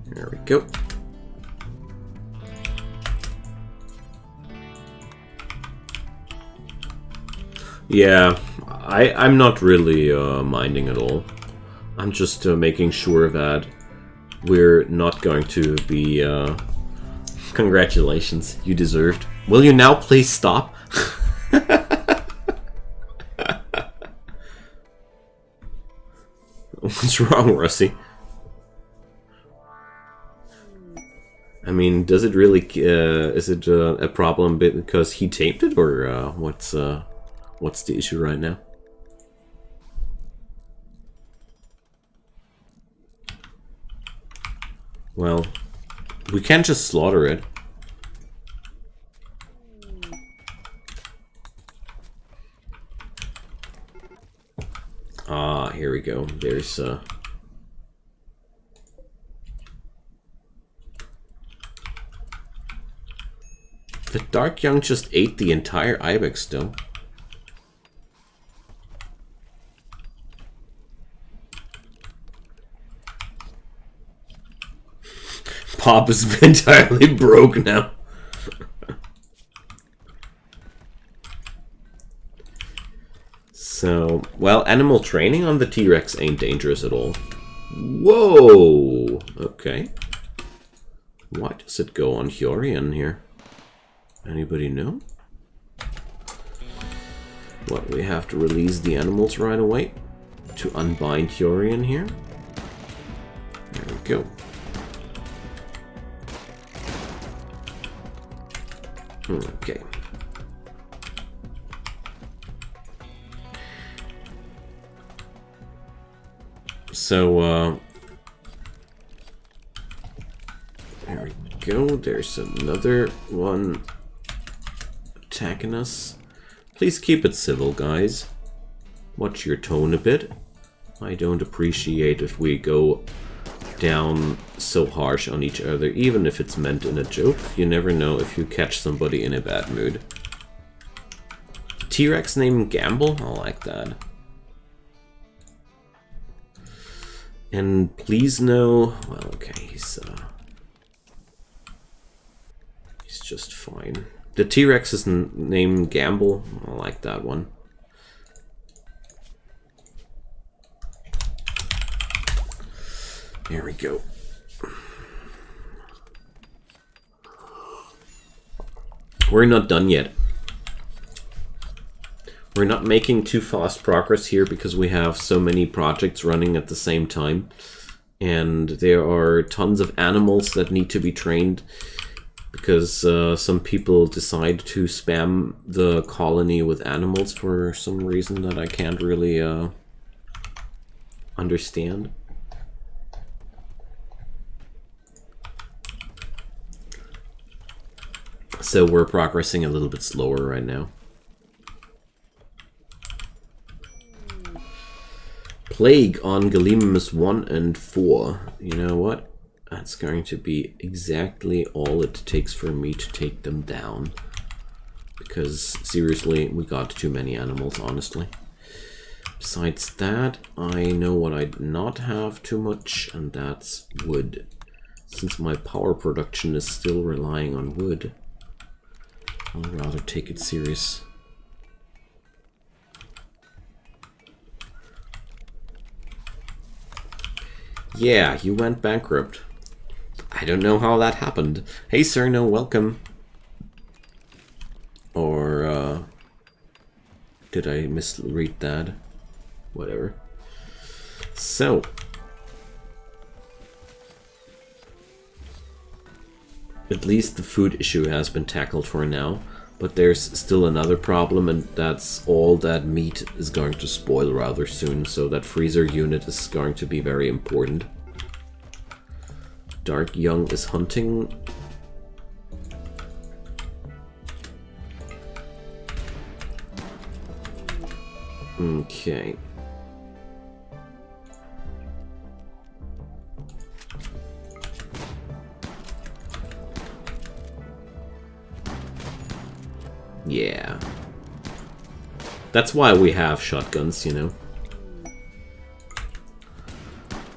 S1: There we go. Yeah, I'm not really minding at all. I'm just making sure that we're not going to be... Congratulations, you deserved. Will you now please stop? What's wrong, Russie? I mean, does it really... is it a problem because he taped it, or what's the issue right now? Well, we can't just slaughter it. Ah, here we go. There's the Dark Young just ate the entire ibex still. Pop is entirely broke now. So, well, animal training on the T-Rex ain't dangerous at all. Whoa! Okay. Why does it go on Hyorian here? Anybody know? What, we have to release the animals right away to unbind Hyorian here? There we go. Okay. So, there we go. There's another one attacking us. Please keep it civil, guys. Watch your tone a bit. I don't appreciate if we go down so harsh on each other, even if it's meant in a joke. You never know if you catch somebody in a bad mood. T-Rex named Gamble? I like that. And please know... Well, okay, he's just fine. The T-Rex is named Gamble. I like that one. Here we go. We're not done yet. We're not making too fast progress here because we have so many projects running at the same time. And there are tons of animals that need to be trained because some people decide to spam the colony with animals for some reason that I can't really understand. So we're progressing a little bit slower right now. Plague on Gallimimus 1 and 4. You know what? That's going to be exactly all it takes for me to take them down. because seriously, we got too many animals, honestly. Besides that, I know what I not have too much, and that's wood. Since my power production is still relying on wood, I'll rather take it serious. Yeah, you went bankrupt. I don't know how that happened. Hey sir, no, welcome. Or, did I misread that? Whatever. So. At least the food issue has been tackled for now. But there's still another problem, and that's all that meat is going to spoil rather soon. So that freezer unit is going to be very important. Dark Young is hunting. Okay. Yeah. That's why we have shotguns, you know.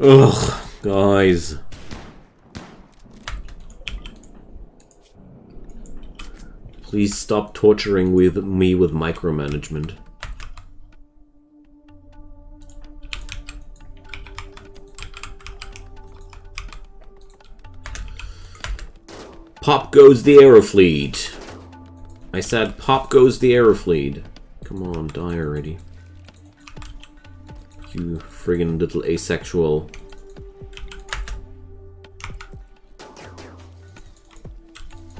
S1: Ugh, guys. Please stop torturing me with micromanagement. Pop goes the Aerofleet. I said pop goes the Aerofleet. Come on, die already. You friggin' little asexual.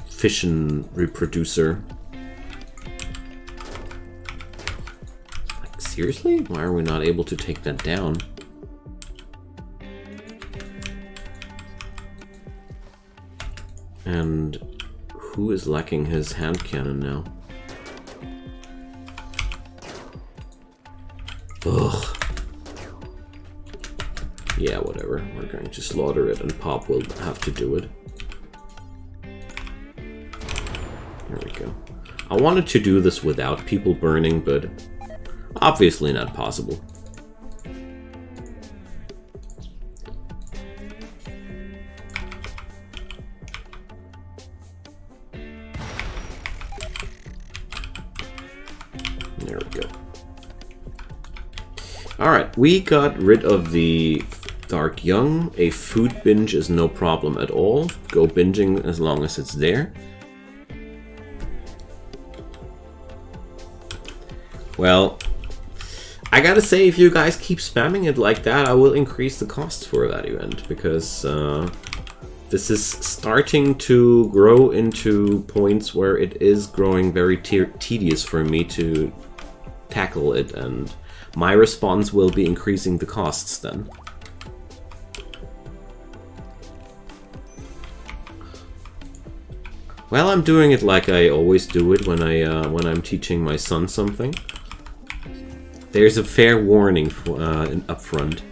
S1: Fission reproducer. Like, seriously? Why are we not able to take that down? And who is lacking his hand cannon now? Ugh. Yeah, whatever. We're going to slaughter it and Pop will have to do it. There we go. I wanted to do this without people burning, but obviously not possible. There we go. Alright, we got rid of the Dark Young. A food binge is no problem at all. Go binging as long as it's there. Well, I gotta say, if you guys keep spamming it like that, I will increase the costs for that event, because this is starting to grow into points where it is growing very tedious for me to tackle it, and my response will be increasing the costs then. Well, I'm doing it like I always do it when I'm teaching my son something. There's a fair warning for, up front.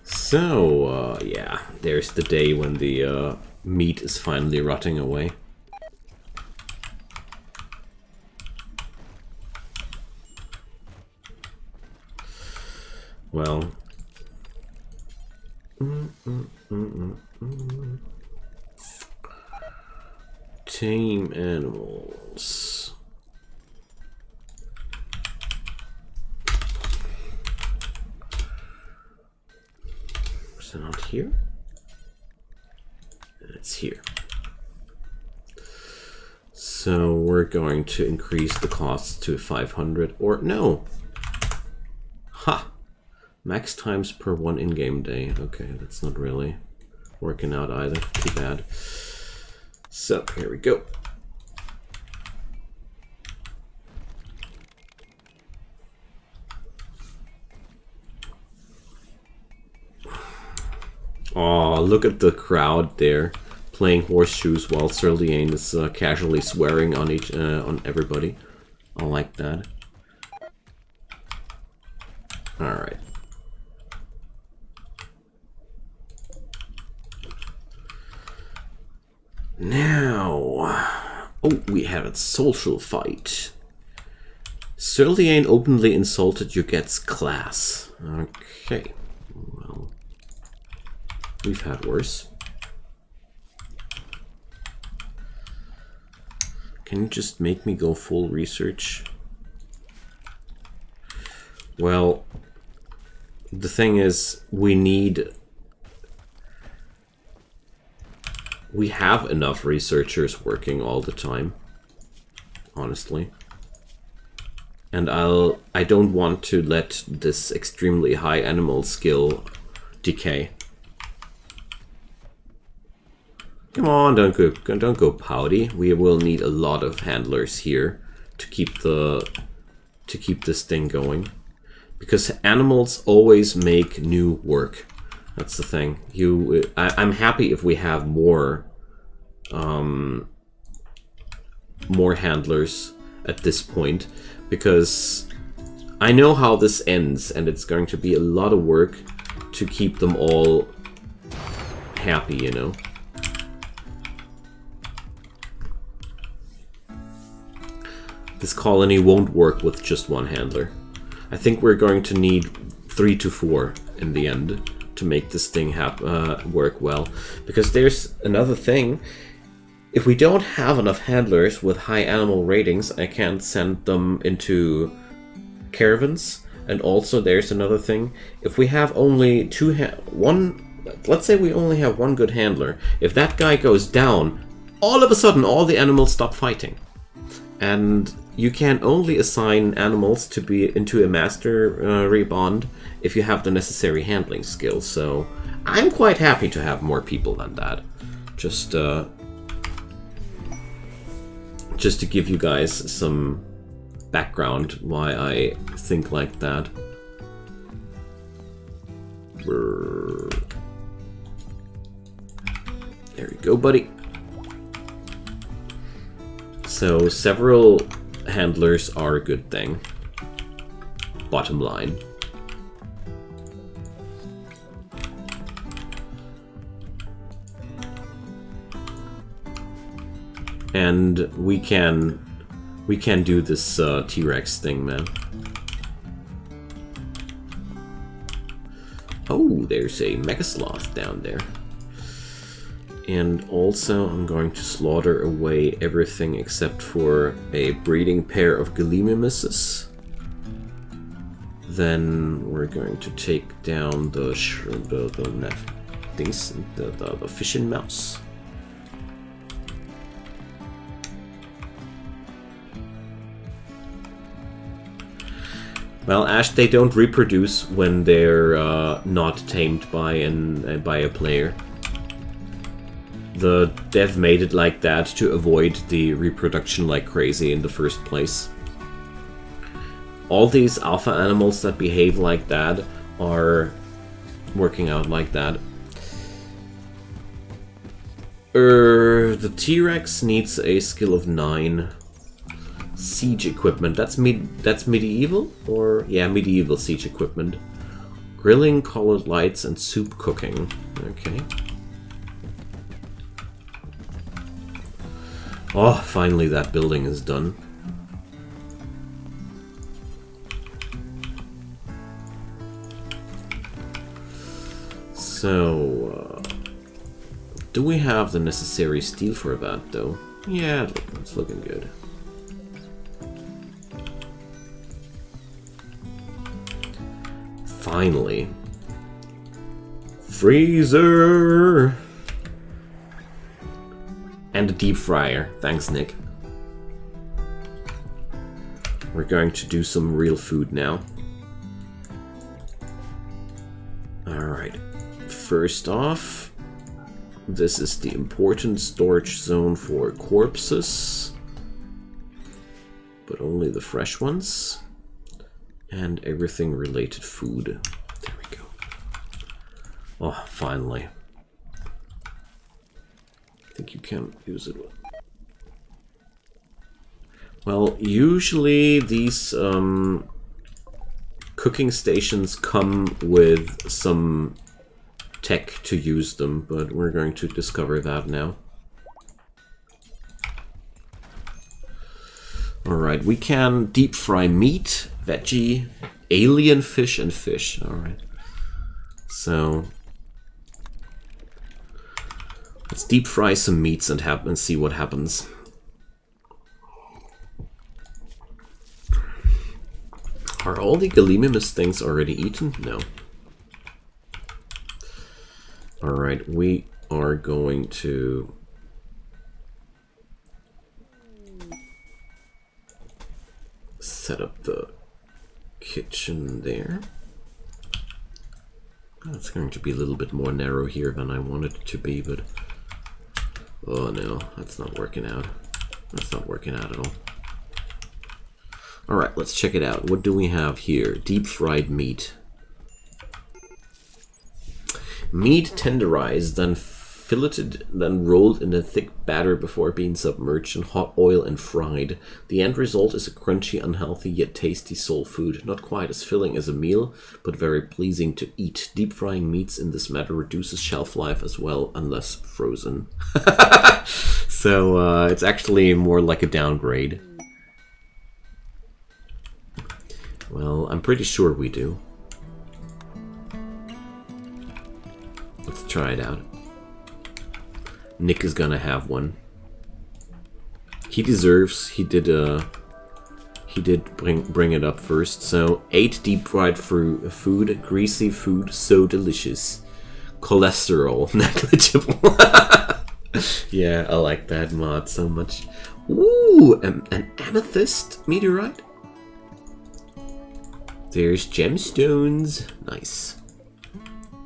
S1: So, yeah, there's the day when the meat is finally rotting away. Well. Tame animals. Is it not here? It's here. So we're going to increase the cost to 500, or no. Ha! Max times per one in-game day. Okay, that's not really working out either. Too bad. So, here we go. Oh, look at the crowd there, playing horseshoes while Cerulean is casually swearing on on everybody. I like that. All right. Now, oh, we have a social fight. Cerulean openly insulted Yuget's class. Okay, well, we've had worse. Can you just make me go full research? Well, the thing is, we have enough researchers working all the time, honestly. And I don't want to let this extremely high animal skill decay. Come on, don't go pouty. We will need a lot of handlers here to keep this thing going, because animals always make new work. That's the thing. I'm happy if we have more handlers at this point, because I know how this ends, and it's going to be a lot of work to keep them all happy, you know. This colony won't work with just one handler. I think we're going to need 3 to 4 in the end to make this thing work well. Because there's another thing. If we don't have enough handlers with high animal ratings, I can't send them into caravans. And also there's another thing. If we have only let's say we only have one good handler. If that guy goes down, all of a sudden all the animals stop fighting. And you can only assign animals to be into a master rebond if you have the necessary handling skills. So I'm quite happy to have more people than that. Just to give you guys some background why I think like that. There you go, buddy. So several handlers are a good thing. Bottom line. And we can do this T-Rex thing, man. Oh, there's a Megasloth down there. And also, I'm going to slaughter away everything except for a breeding pair of Gallimimuses. Then we're going to take down the fishing mouse. Well, Ash, they don't reproduce when they're not tamed by a player. The dev made it like that to avoid the reproduction like crazy in the first place. All these alpha animals that behave like that are working out like that. The T-Rex needs a skill of 9. Siege equipment. That's medieval? Or yeah, medieval siege equipment. Grilling, colored lights, and soup cooking. Okay. Oh, finally that building is done. So, do we have the necessary steel for that, though? Yeah, it's looking good. Finally. Freezer! And a deep fryer. Thanks, Nick. We're going to do some real food now. Alright. First off, this is the important storage zone for corpses. But only the fresh ones. And everything related food. There we go. Oh, finally. think you can use it. Well, usually these cooking stations come with some tech to use them, but we're going to discover that now. Alright, we can deep fry meat, veggie, alien fish, and fish. Alright. So let's deep fry some meats and see what happens. Are all the Gallimimus things already eaten? No. Alright, we are going to set up the kitchen there. Oh, it's going to be a little bit more narrow here than I wanted it to be, but oh no, that's not working out. That's not working out at all. Alright, let's check it out. What do we have here? Deep fried meat. Meat tenderized, then filleted, then rolled in a thick batter before being submerged in hot oil and fried. The end result is a crunchy, unhealthy, yet tasty soul food. Not quite as filling as a meal, but very pleasing to eat. Deep frying meats in this matter reduces shelf life as well, unless frozen. So it's actually more like a downgrade. Well, I'm pretty sure we do. Let's try it out. Nick is gonna have one. He deserves. He did bring it up first. So 8 deep fried food, greasy food, so delicious. Cholesterol negligible. Yeah, I like that mod so much. Ooh, an amethyst meteorite. There's gemstones. Nice.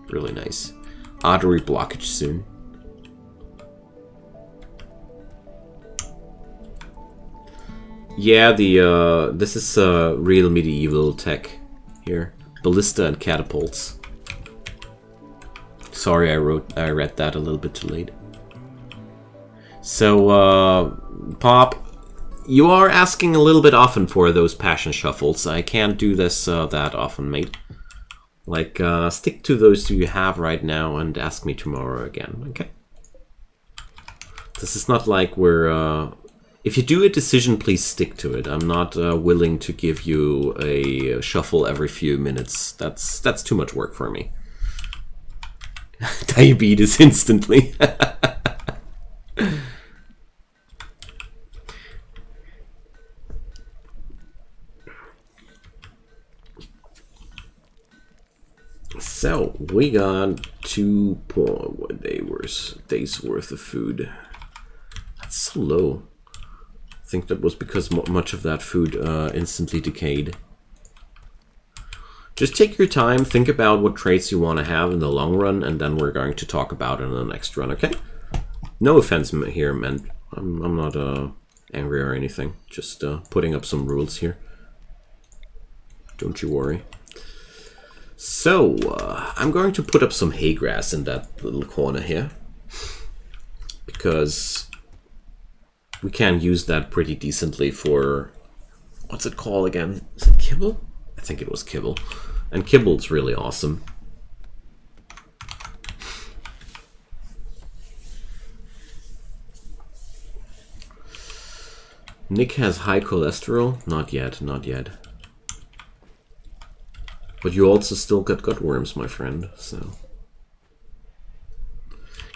S1: Really nice. Artery blockage soon. Yeah, this is real medieval tech here. Ballista and catapults. Sorry, I read that a little bit too late. So, Pop, you are asking a little bit often for those passion shuffles. I can't do this that often, mate. Like, stick to those two you have right now and ask me tomorrow again, okay? This is not like we're... if you do a decision, please stick to it. I'm not willing to give you a shuffle every few minutes. That's too much work for me. Diabetes instantly. So, we got 2 days worth of food. That's so low. I think that was because much of that food instantly decayed. Just take your time, think about what traits you want to have in the long run, and then we're going to talk about it in the next run, okay? No offense here, man. I'm not angry or anything. Just putting up some rules here. Don't you worry. So, I'm going to put up some hay grass in that little corner here. Because we can use that pretty decently for... what's it called again? Is it kibble? I think it was kibble. And kibble's really awesome. Nick has high cholesterol? Not yet, not yet. But you also still got gutworms, my friend, so...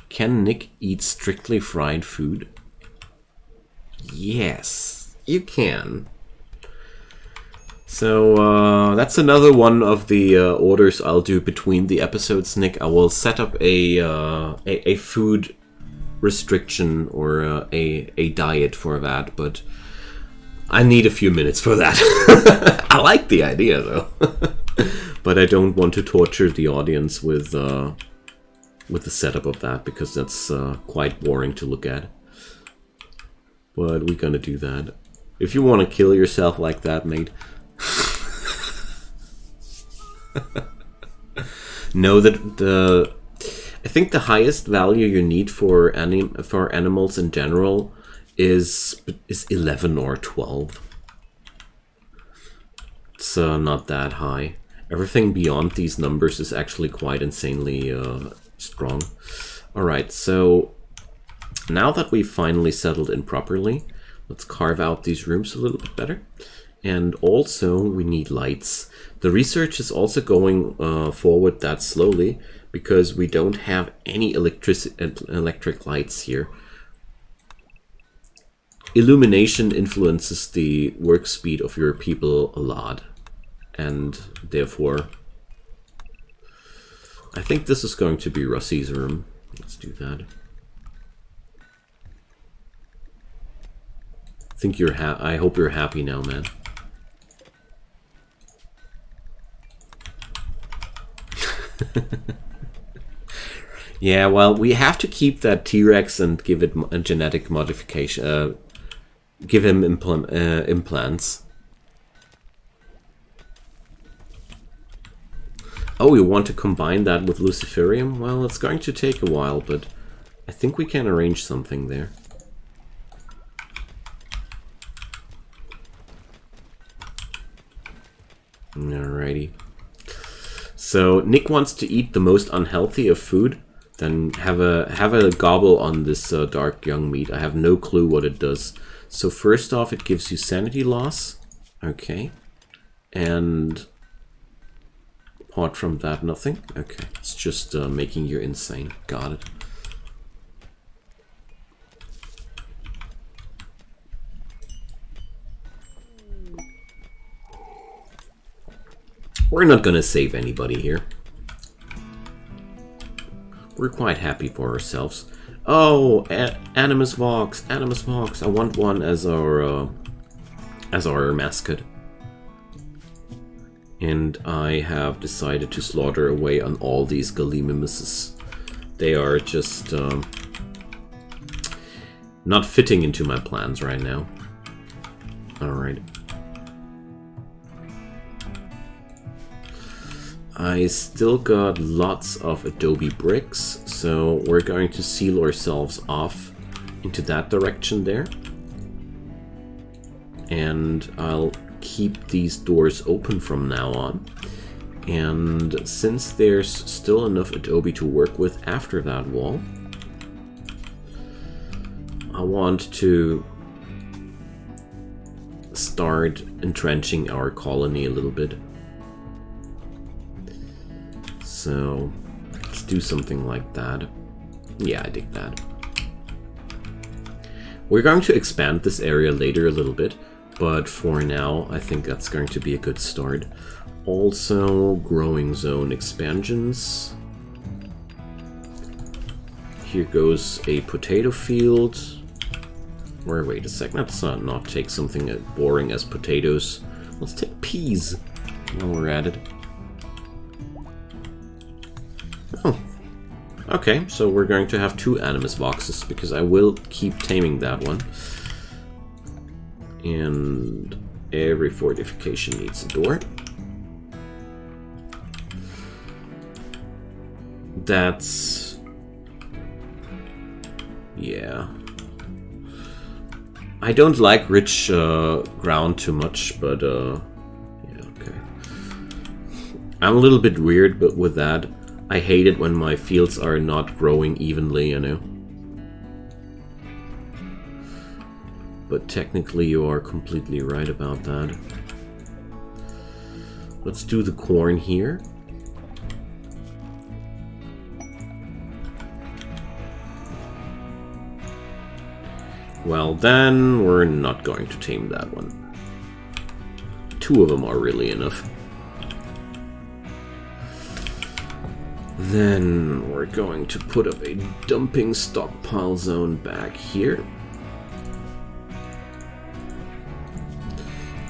S1: Can Nick eat strictly fried food? Yes, you can. So, that's another one of the orders I'll do between the episodes, Nick. I will set up a food restriction or a diet for that, but I need a few minutes for that. I like the idea, though. But I don't want to torture the audience with the setup of that, because that's quite boring to look at. But we're gonna do that. If you want to kill yourself like that, mate, know that I think the highest value you need for animals in general is 11 or 12. It's not that high. Everything beyond these numbers is actually quite insanely strong. Alright, so now that we've finally settled in properly, let's carve out these rooms a little bit better. And also, we need lights. The research is also going forward that slowly, because we don't have any electric lights here. Illumination influences the work speed of your people a lot. And therefore, I think this is going to be Rusty's room. Let's do that. I hope you're happy now, man. Yeah, well, we have to keep that T-Rex and give it a genetic modification. Give him implants. Oh, we want to combine that with Luciferium? Well, it's going to take a while, but I think we can arrange something there. Alrighty. So Nick wants to eat the most unhealthy of food, then have a gobble on this dark young meat. I have no clue what it does. So first off, it gives you sanity loss. Okay. And apart from that, nothing. Okay, it's just making you insane. Got it. We're not gonna save anybody here. We're quite happy for ourselves. Oh, Animus Vox, Animus Vox. I want one as our mascot. And I have decided to slaughter away on all these Gallimimuses. They are just not fitting into my plans right now. Alright. I still got lots of adobe bricks, so we're going to seal ourselves off into that direction there. And I'll keep these doors open from now on. And since there's still enough adobe to work with after that wall, I want to start entrenching our colony a little bit. So let's do something like that. Yeah, I dig that. We're going to expand this area later a little bit, but for now, I think that's going to be a good start. Also, growing zone expansions. Here goes a potato field. Or wait a second, let's not take something as boring as potatoes. Let's take peas while we're at it. Oh, okay, so we're going to have 2 Animus Voxes, because I will keep taming that one. And every fortification needs a door. That's... yeah. I don't like rich ground too much, but yeah, okay. I'm a little bit weird, but with that, I hate it when my fields are not growing evenly, you know. But technically you are completely right about that. Let's do the corn here. Well, then we're not going to tame that one. 2 of them are really enough. Then we're going to put up a dumping stockpile zone back here,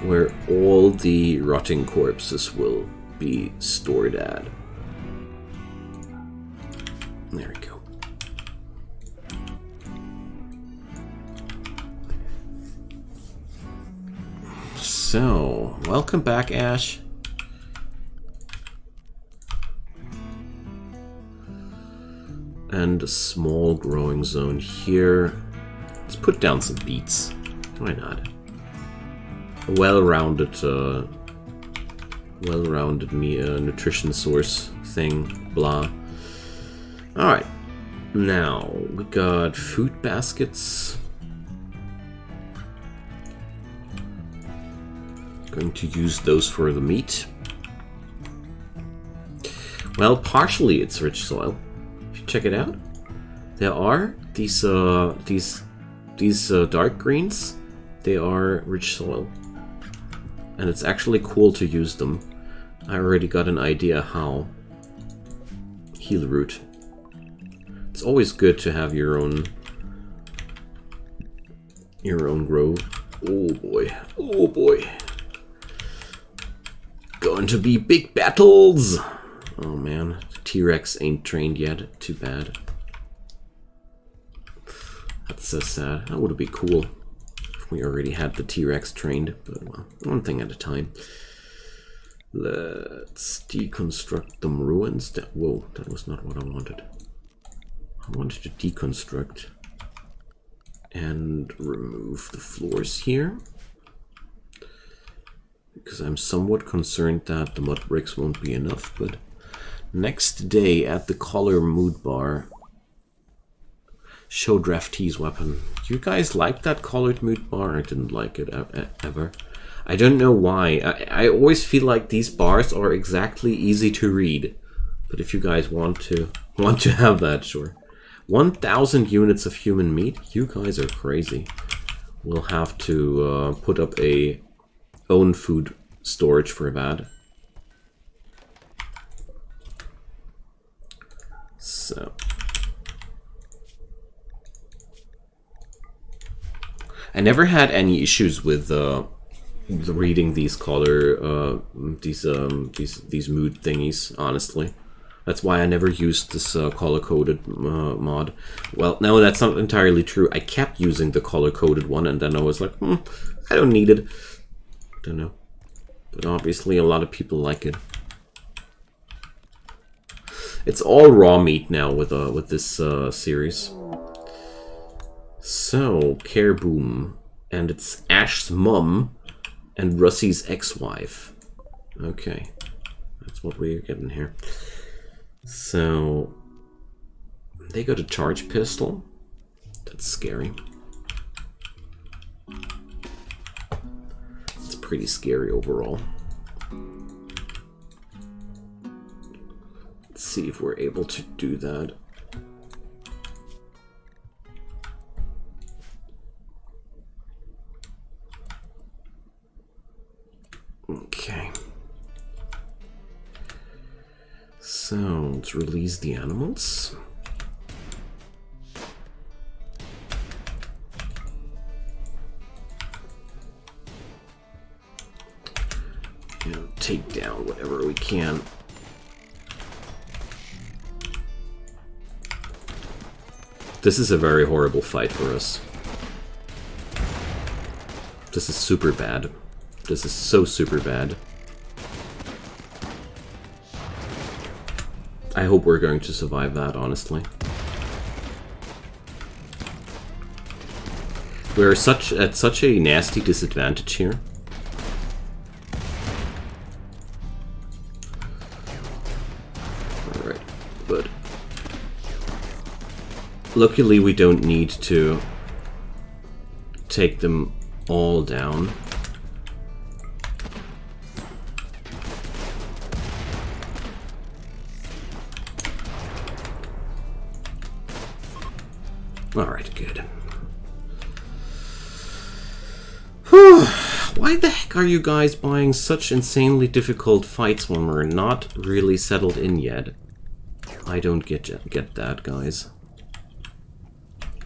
S1: where all the rotting corpses will be stored at. There we go. So, welcome back, Ash. and a small growing zone here. Let's put down some beets. Why not? A well-rounded nutrition source thing. Blah. Alright. Now, we got food baskets. Going to use those for the meat. Well, partially it's rich soil. If you check it out, there are these dark greens. They are rich soil, and it's actually cool to use them. I already got an idea how. Heal root. It's always good to have your own grow. Oh boy! Oh boy! Going to be big battles. Oh man, the T-Rex ain't trained yet. Too bad. That's so sad. That would be cool if we already had the T-Rex trained, but well, one thing at a time. Let's deconstruct them ruins. Whoa, that was not what I wanted. I wanted to deconstruct and remove the floors here, because I'm somewhat concerned that the mud bricks won't be enough, but next day at the color mood bar, show draftee's weapon. Do you guys like that colored mood bar? I didn't like it ever. I don't know why. I always feel like these bars are exactly easy to read. But if you guys want to have that, sure. 1,000 units of human meat? You guys are crazy. We'll have to put up a own food storage for that. So I never had any issues with reading these color these mood thingies, honestly. That's why I never used this color-coded mod. Well, no, that's not entirely true. I kept using the color-coded one, and then I was like, I don't need it. Don't know. But obviously a lot of people like it. It's all raw meat now with this series. So, Careboom, and it's Ash's mum and Russie's ex-wife. Okay, that's what we're getting here. So, they got a charge pistol. That's scary. It's pretty scary overall. Let's see if we're able to do that. Okay. So, let's release the animals. Take down whatever we can. This is a very horrible fight for us. This is super bad. This is so super bad. I hope we're going to survive that, honestly. We're at such a nasty disadvantage here. Alright, but luckily we don't need to take them all down. Alright, good. Why the heck are you guys buying such insanely difficult fights when we're not really settled in yet? I don't get that, guys.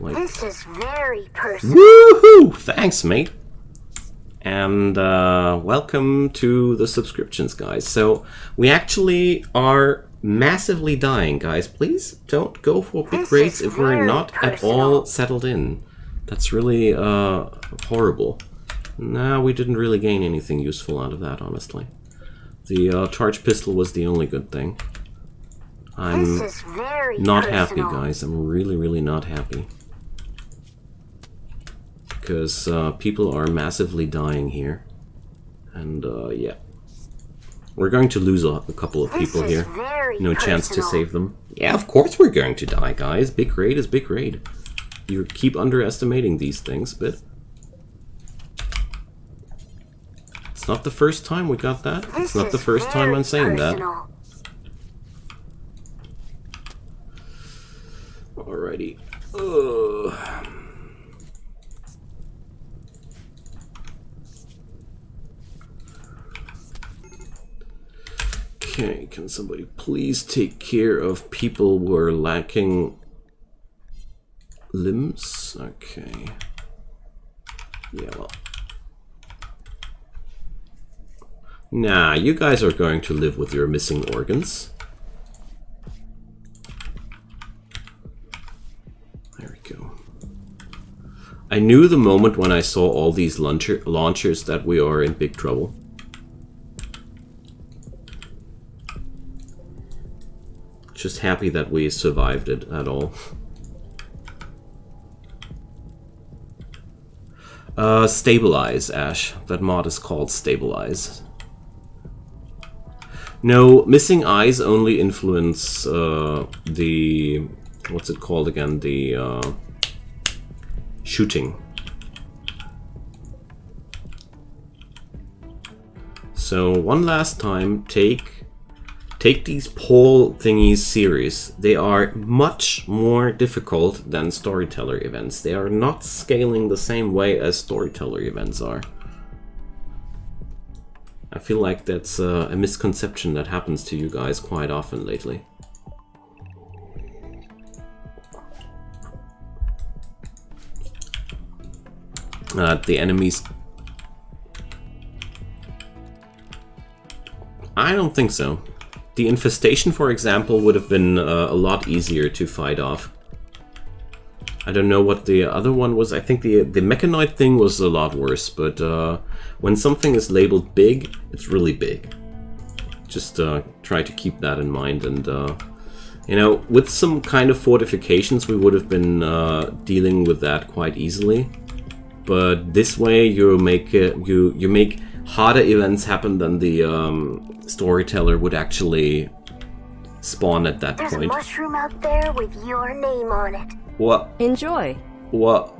S1: Like,
S2: this is very personal.
S1: Woohoo! Thanks, mate. And welcome to the subscriptions, guys. So we actually are massively dying, guys. Please don't go for big raids if we're not at all settled in. That's really horrible. No, we didn't really gain anything useful out of that, honestly. The charge pistol was the only good thing. I'm
S2: This is very
S1: not
S2: personal.
S1: happy, guys. I'm really, really not happy. Because people are massively dying here. And yeah. We're going to lose a couple of people here. No chance to save them. Yeah, of course we're going to die, guys. Big raid is big raid. You keep underestimating these things, but... It's not the first time we got that. It's not the first time I'm saying that. Alrighty. Okay, can somebody please take care of people who are lacking limbs? Okay. Yeah, well. Nah, you guys are going to live with your missing organs. There we go. I knew the moment when I saw all these launchers that we are in big trouble. Just happy that we survived it at all. Stabilize, Ash. That mod is called Stabilize. No, missing eyes only influence the... What's it called again? The shooting. So one last time, take these poll thingies serious. They are much more difficult than storyteller events. They are not scaling the same way as storyteller events are. I feel like that's a misconception that happens to you guys quite often lately. The enemies... I don't think so. The infestation, for example, would have been a lot easier to fight off. I don't know what the other one was. I think the mechanoid thing was a lot worse, but when something is labeled big, it's really big. Just try to keep that in mind, and you know, with some kind of fortifications, we would have been dealing with that quite easily. But this way, you make harder events happen than the storyteller would actually spawn at that point.
S2: There's a mushroom out there with your name on it.
S1: What?
S3: Enjoy.
S1: What?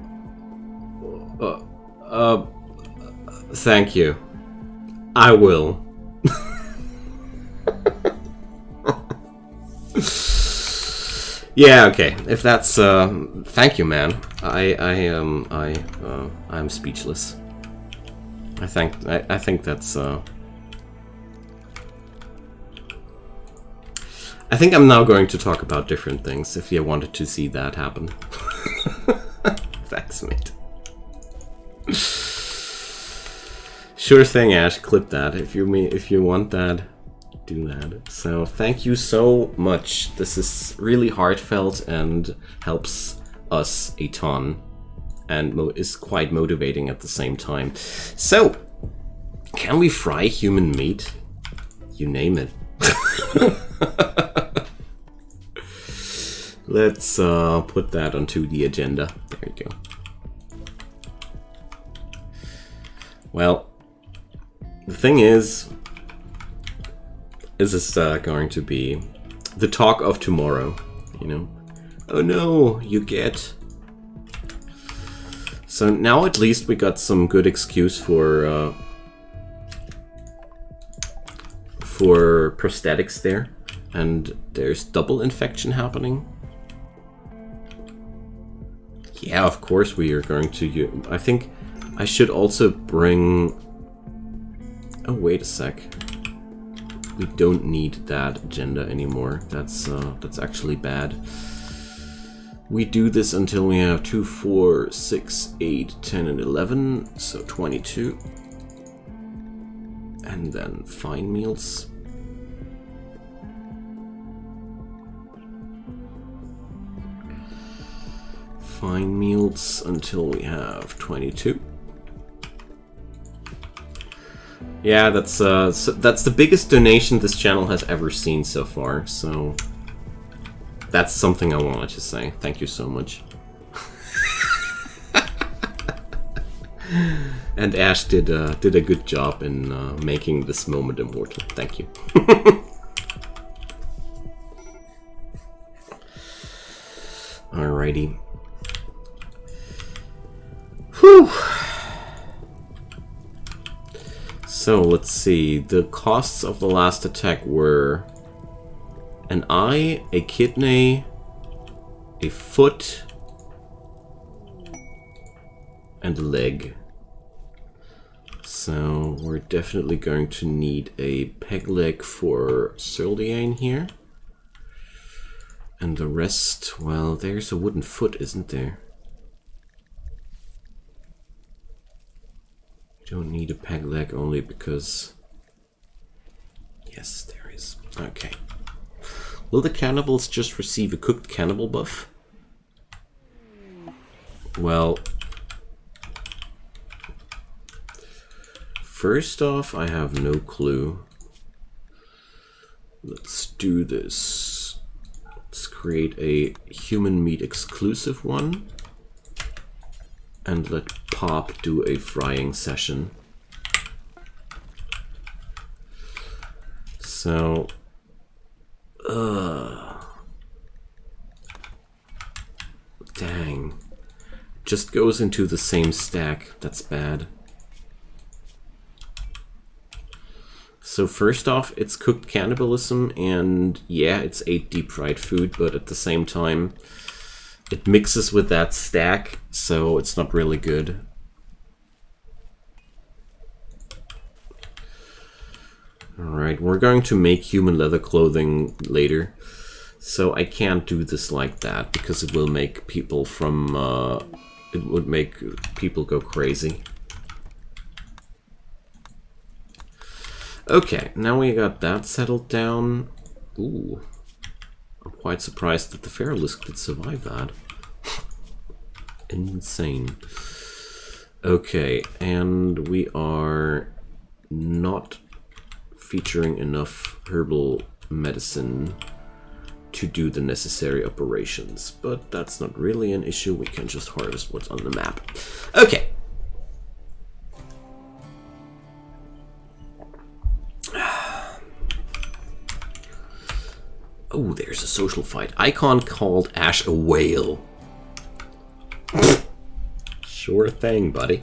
S1: Thank you. I will. Yeah, okay. If that's thank you, man. I'm speechless. I think that's I think I'm now going to talk about different things if you wanted to see that happen. Thanks, mate. Sure thing, Ash. Clip that if you want that. Do that. So thank you so much. This is really heartfelt and helps us a ton, and is quite motivating at the same time. So, can we fry human meat? You name it. Let's put that onto the agenda. There you go. Well, the thing is this going to be the talk of tomorrow, you know? Oh no, you get... So now at least we got some good excuse for prosthetics there, and there's double infection happening. Yeah, of course we are going to... I think I should also bring... Oh, wait a sec. We don't need that agenda anymore. That's actually bad. We do this until we have 2, 4, 6, 8, 10, and 11. So 22. And then fine meals. Fine meals until we have 22. Yeah, that's the biggest donation this channel has ever seen so far. So That's something I wanted to say. Thank you so much. And Ash did a good job in making this moment immortal. Thank you. Alrighty. Whew. So let's see. The costs of the last attack were an eye, a kidney, a foot, and a leg. So we're definitely going to need a peg leg for Syldiane here. And the rest, well, there's a wooden foot, isn't there? You don't need a peg leg only because... Yes, there is. Okay. Will the cannibals just receive a cooked cannibal buff? Well... First off, I have no clue. Let's do this. Let's create a human meat exclusive one. And let Pop do a frying session. So... Dang. Just goes into the same stack. That's bad. So first off, it's cooked cannibalism, and yeah, it's 8 deep fried food, but at the same time, it mixes with that stack, so it's not really good. Alright, we're going to make human leather clothing later, so I can't do this like that, because it will make people from, it would make people go crazy. Okay, now we got that settled down. Ooh, I'm quite surprised that the Feralisk did survive that. Insane. Okay, and we are not featuring enough herbal medicine to do the necessary operations, but that's not really an issue. We can just harvest what's on the map. Okay. Oh, there's a social fight. Icon called Ash a whale. Sure thing, buddy.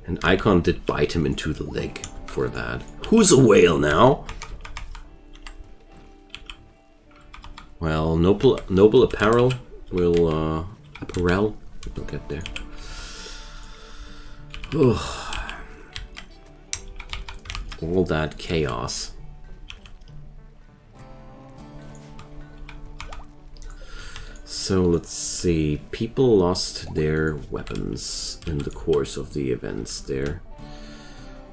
S1: And Icon did bite him into the leg for that. Who's a whale now? Well, noble apparel will we'll get there. Ugh. All that chaos. So let's see, people lost their weapons in the course of the events there.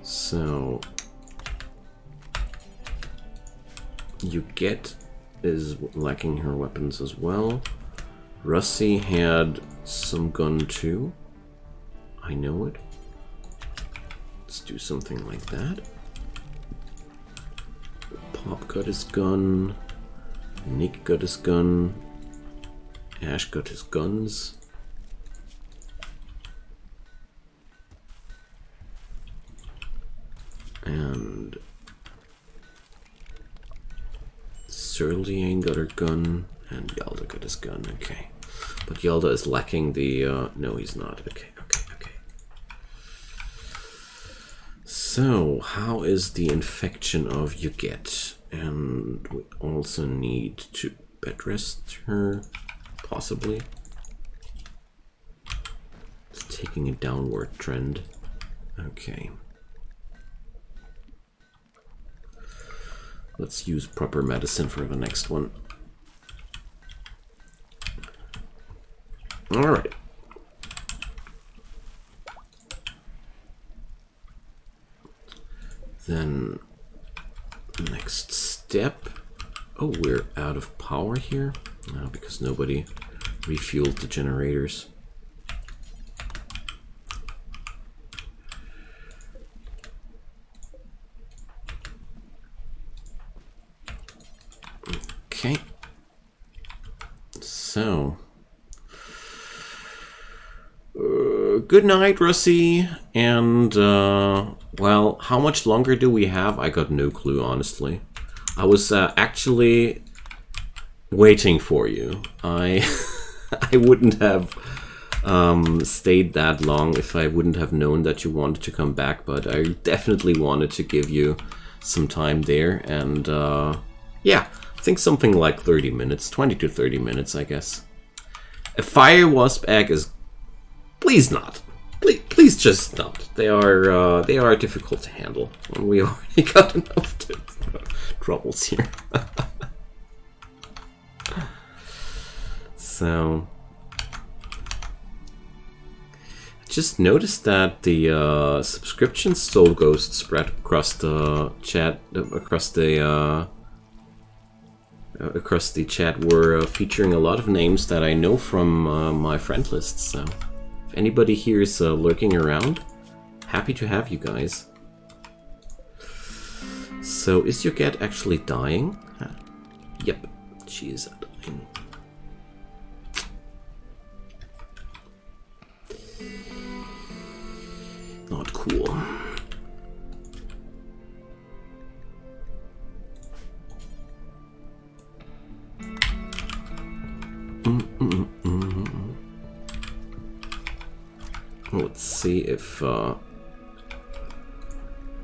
S1: So Yuget is lacking her weapons as well. Russie had some gun too. I know it. Let's do something like that. Pop got his gun. Nick got his gun. Ash got his guns. And Syldiane got her gun. And Yalda got his gun. Okay. But Yalda is lacking the... no, he's not. Okay. So, how is the infection of Yuget? And we also need to bed rest her. Possibly. It's taking a downward trend. Okay. Let's use proper medicine for the next one. Alright. Then, next step. Oh, we're out of power here? No, because nobody refueled the generators. Okay. So. Good night, Russie. And, well, how much longer do we have? I got no clue, honestly. I was actually waiting for you. I wouldn't have stayed that long if I wouldn't have known that you wanted to come back, but I definitely wanted to give you some time there. And, yeah, I think something like 30 minutes, 20 to 30 minutes, I guess. A fire wasp egg is... Please not. Please just not. They are difficult to handle. We already got enough troubles here. So, I just noticed that the subscription soul ghost spread across the chat, across the chat were featuring a lot of names that I know from my friend list. So. Anybody here is lurking around, happy to have you guys. So, is your cat actually dying? Yep, she is dying. Not cool. Let's see if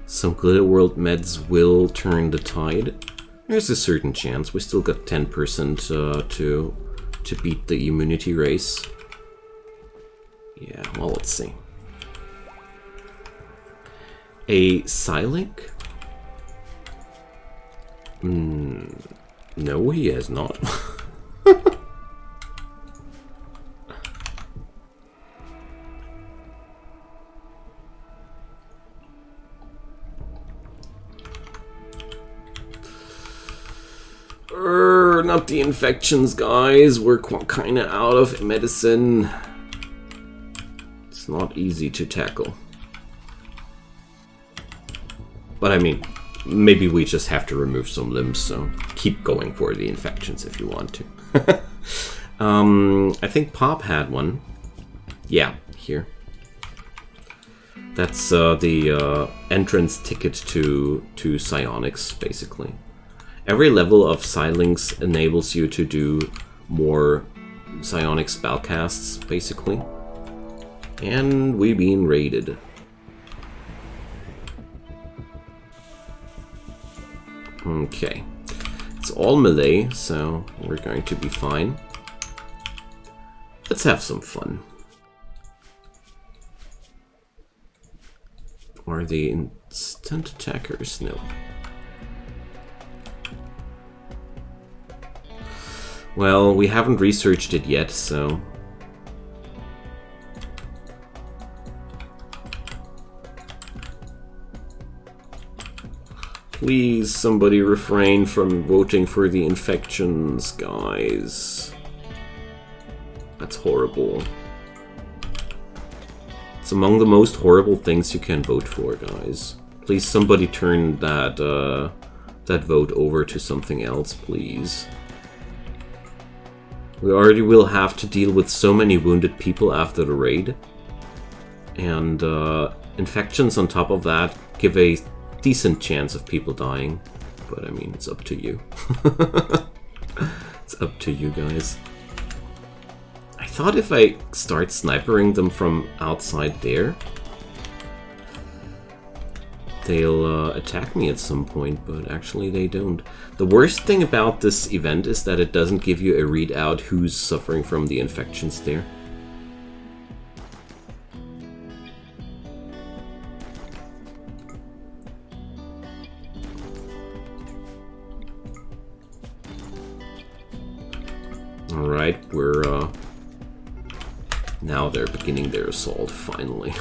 S1: some Glitter World meds will turn the tide. There's a certain chance. We still got 10% to beat the immunity race. Yeah, well, let's see. A Psylink? No, he has not. Not the infections, guys. We're kind of out of medicine. It's not easy to tackle. But I mean, maybe we just have to remove some limbs, so keep going for the infections if you want to. I think Pop had one. Yeah, here. That's the entrance ticket to psionics, basically. Every level of Psylinks enables you to do more psionic spellcasts, basically. And we being raided. Okay. It's all melee, so we're going to be fine. Let's have some fun. Are they instant attackers? No. Well, we haven't researched it yet, so... Please, somebody refrain from voting for the infections, guys. That's horrible. It's among the most horrible things you can vote for, guys. Please, somebody turn that, that vote over to something else, please. We already will have to deal with so many wounded people after the raid. And infections on top of that give a decent chance of people dying. But I mean, it's up to you. It's up to you guys. I thought if I start snipering them from outside there, they'll attack me at some point, but actually they don't. The worst thing about this event is that it doesn't give you a readout who's suffering from the infections there. Alright, we're now they're beginning their assault, finally.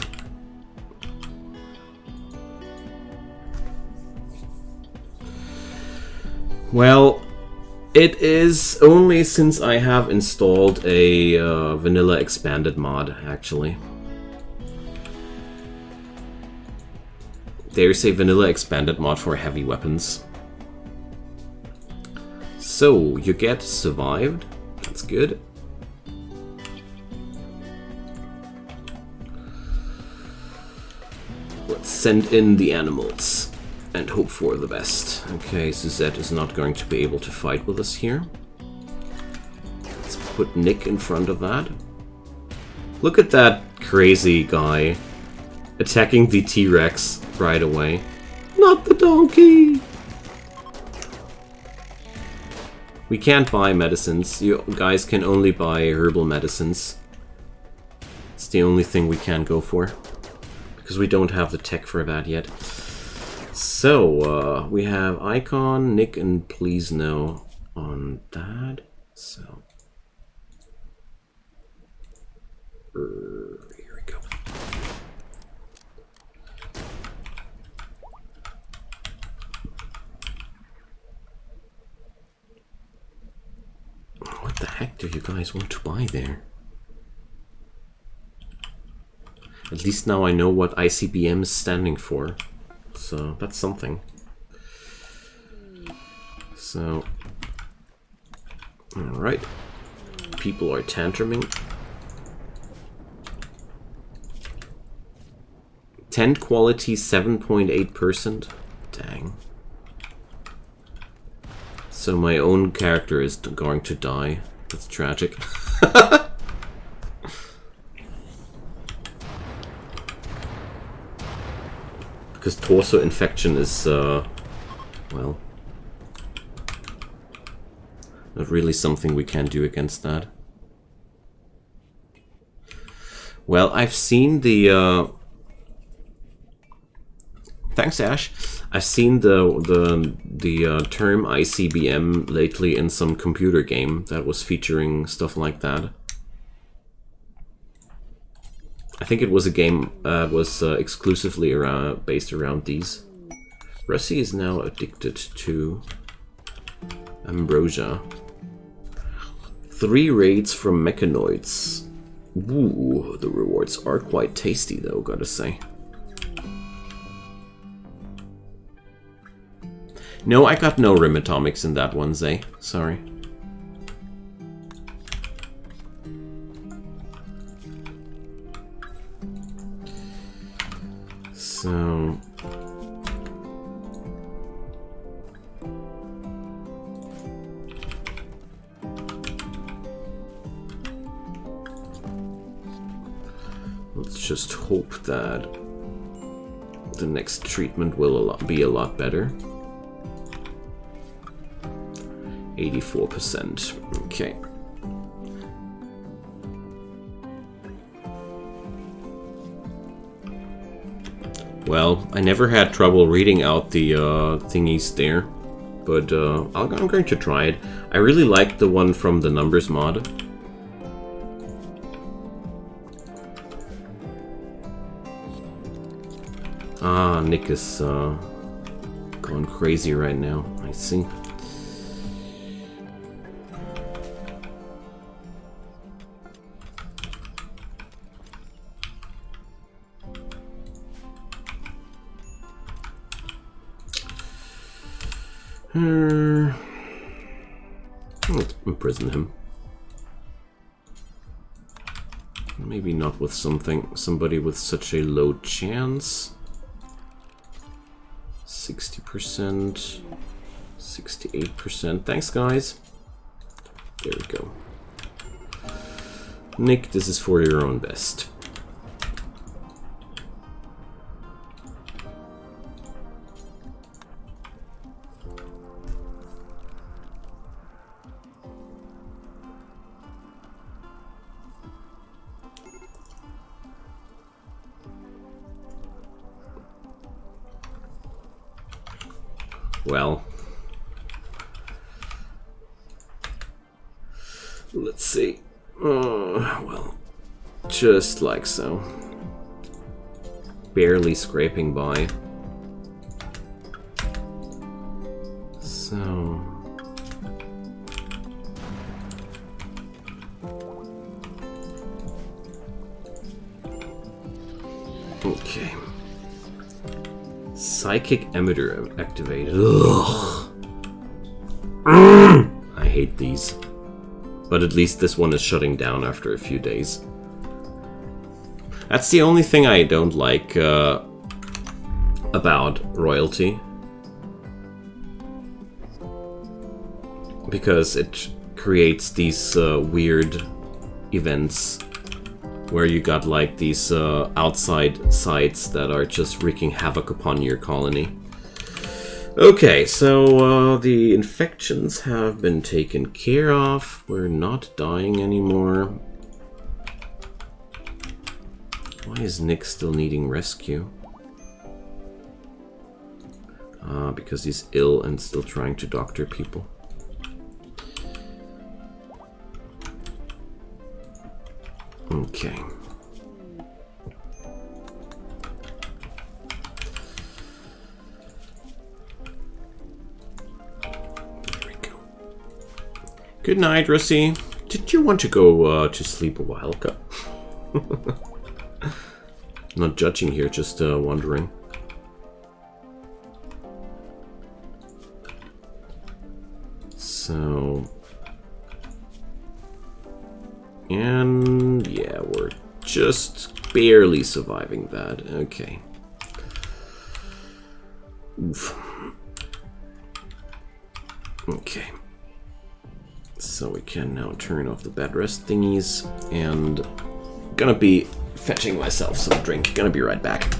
S1: Well, it is only since I have installed a vanilla expanded mod, actually. There's a vanilla expanded mod for heavy weapons. So, you get survived. That's good. Let's send in the animals and hope for the best. Okay, Suzette is not going to be able to fight with us here. Let's put Nick in front of that. Look at that crazy guy attacking the T-Rex right away. Not the donkey! We can't buy medicines. You guys can only buy herbal medicines. It's the only thing we can go for. Because we don't have the tech for that yet. So, we have Icon, Nick, and Please No on that. So... here we go. What the heck do you guys want to buy there? At least now I know what ICBM is standing for. So that's something. So... alright. People are tantruming. 10 quality, 7.8%. Dang. So my own character is going to die. That's tragic. Because torso infection is, well, not really something we can do against that. Well, I've seen the, thanks, Ash. I've seen the term ICBM lately in some computer game that was featuring stuff like that. I think it was a game that was exclusively based around these. Russie is now addicted to ambrosia. 3 raids from mechanoids. Ooh, the rewards are quite tasty though, gotta say. No, I got no Rim Atomics in that one, Zay. Sorry. So... let's just hope that the next treatment will be a lot better. 84%. Okay. Well, I never had trouble reading out the thingies there, but I'm going to try it. I really like the one from the numbers mod. Ah, Nick is going crazy right now. I see. Let's imprison him. Maybe not with somebody with such a low chance. 60%, 68%. Thanks, guys. There we go. Nick, this is for your own best. Well, let's see. Well, just like so. Barely scraping by. So... okay. Psychic emitter activated. Ugh. hate these. But at least this one is shutting down after a few days. That's the only thing I don't like about royalty. Because it creates these weird events where you got like these outside sites that are just wreaking havoc upon your colony. Okay, so the infections have been taken care of. We're not dying anymore. Why is Nick still needing rescue? Because he's ill and still trying to doctor people. Okay. There we go. Good night, Russie. Did you want to go to sleep a while ago? Not judging here, just wondering. So... and yeah, we're just barely surviving that. Okay. Oof. Okay. So we can now turn off the bed rest thingies, and gonna be fetching myself some drink. Gonna be right back.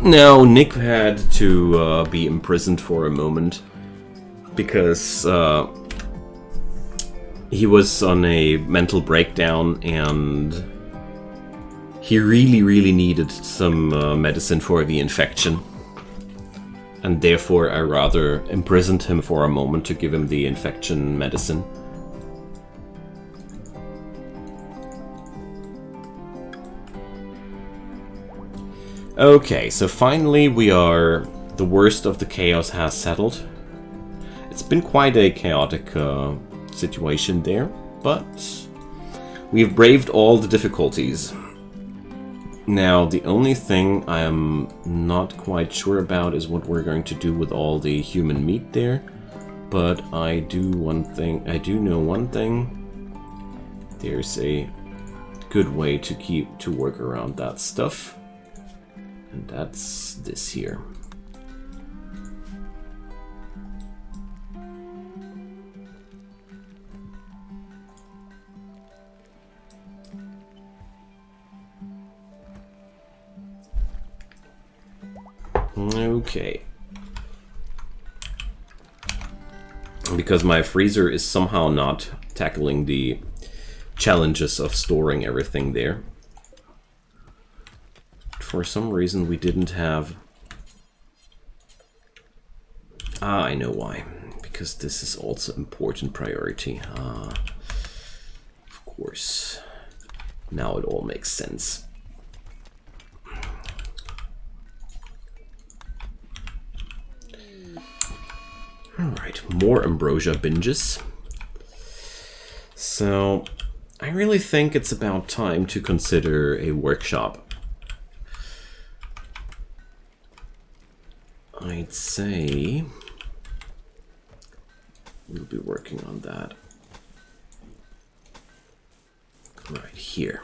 S1: No, Nick had to be imprisoned for a moment because he was on a mental breakdown and he really needed some medicine for the infection. And therefore I rather imprisoned him for a moment to give him the infection medicine. Okay, so finally the worst of the chaos has settled. It's been quite a chaotic situation there, but we've braved all the difficulties. Now, the only thing I am not quite sure about is what we're going to do with all the human meat there, but I do know one thing. There's a good way to work around that stuff. And that's this here. Okay. Because my freezer is somehow not tackling the challenges of storing everything there. For some reason we didn't have... I know why. Because this is also important priority. Of course. Now it all makes sense. Alright, more ambrosia binges. So, I really think it's about time to consider a workshop. I'd say we'll be working on that right here.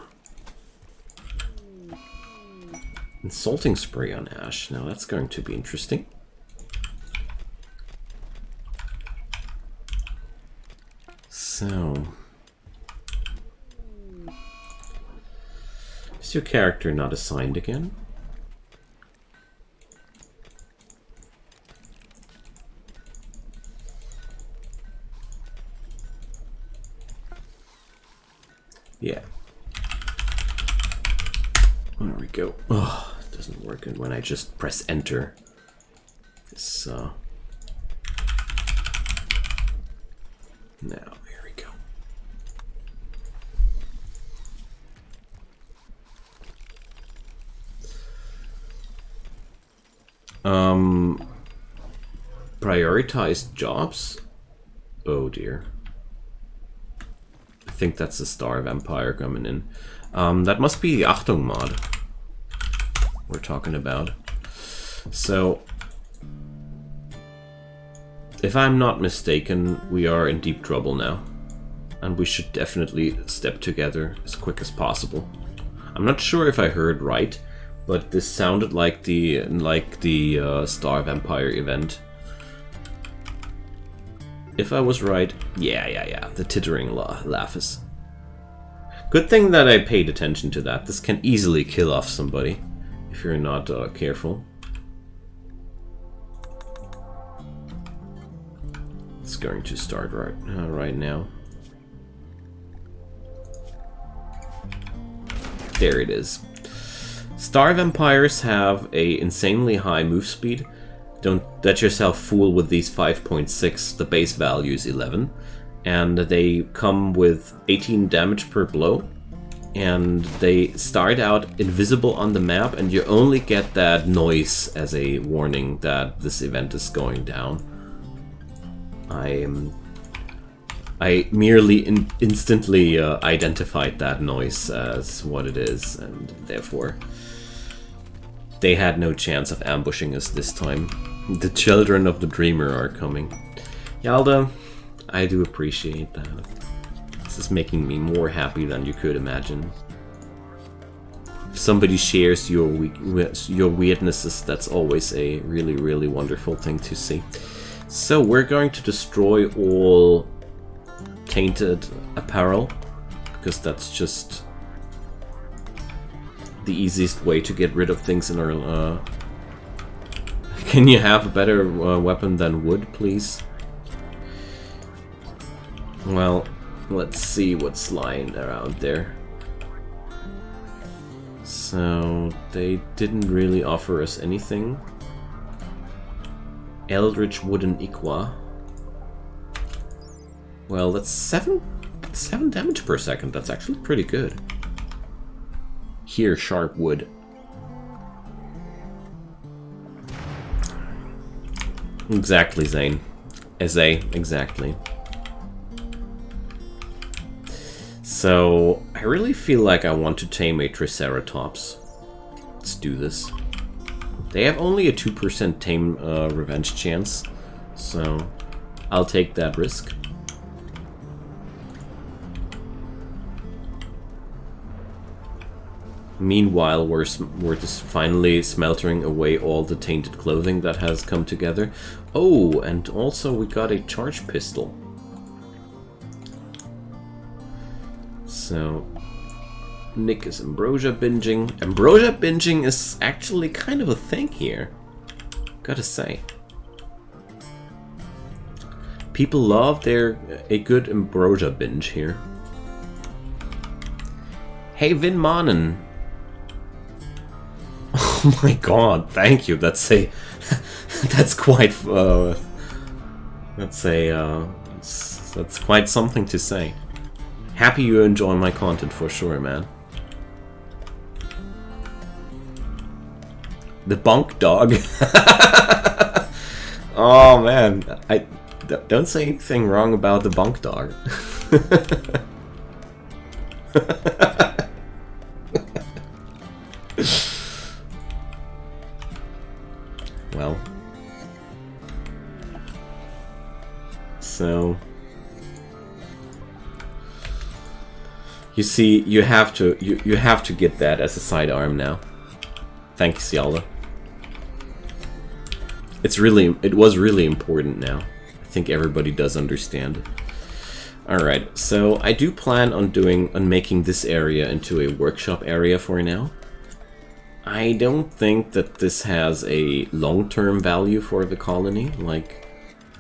S1: And salting spray on ash. Now that's going to be interesting. So, is your character not assigned again? Yeah. There we go. Oh, it doesn't work when I just press enter. This, now, here we go. Prioritized jobs? Oh dear. I think that's the Star Vampire coming in. That must be the Achtung mod we're talking about. So, if I'm not mistaken, we are in deep trouble now. And we should definitely step together as quick as possible. I'm not sure if I heard right, but this sounded like the Star Vampire event. If I was right, yeah, the tittering laughs. Good thing that I paid attention to that. This can easily kill off somebody if you're not careful. It's going to start right now. There it is. Star Vampires have a insanely high move speed. Don't let yourself fool with these 5.6, the base value is 11. And they come with 18 damage per blow. And they start out invisible on the map, and you only get that noise as a warning that this event is going down. I merely instantly identified that noise as what it is, and therefore they had no chance of ambushing us this time. The children of the dreamer are coming. Yalda, I do appreciate that. This is making me more happy than you could imagine. If somebody shares your weirdnesses, that's always a really, really wonderful thing to see. So we're going to destroy all tainted apparel, because that's just the easiest way to get rid of things in our... Can you have a better weapon than wood, please? Well, let's see what's lying around there. So, they didn't really offer us anything. Eldritch Wooden Iqua. Well, that's 7 damage per second. That's actually pretty good. Here, sharp wood. Exactly, Zane. Exactly. So, I really feel like I want to tame a Triceratops. Let's do this. They have only a 2% tame revenge chance, so I'll take that risk. Meanwhile, we're just finally smeltering away all the tainted clothing that has come together. Oh, and also we got a charge pistol. So, Nick is ambrosia binging. Ambrosia binging is actually kind of a thing here, gotta say. People love a good ambrosia binge here. Hey, Vin Manen. Oh my god, thank you. That's quite that's quite something to say. Happy you enjoy my content for sure, man. The bunk dog. Oh man, I don't say anything wrong about the bunk dog. Well, so you see, you have to get that as a sidearm now. Thank you, Ciala. It was really important now. I think everybody does understand. Alright, so I do plan on making this area into a workshop area for now. I don't think that this has a long-term value for the colony. Like,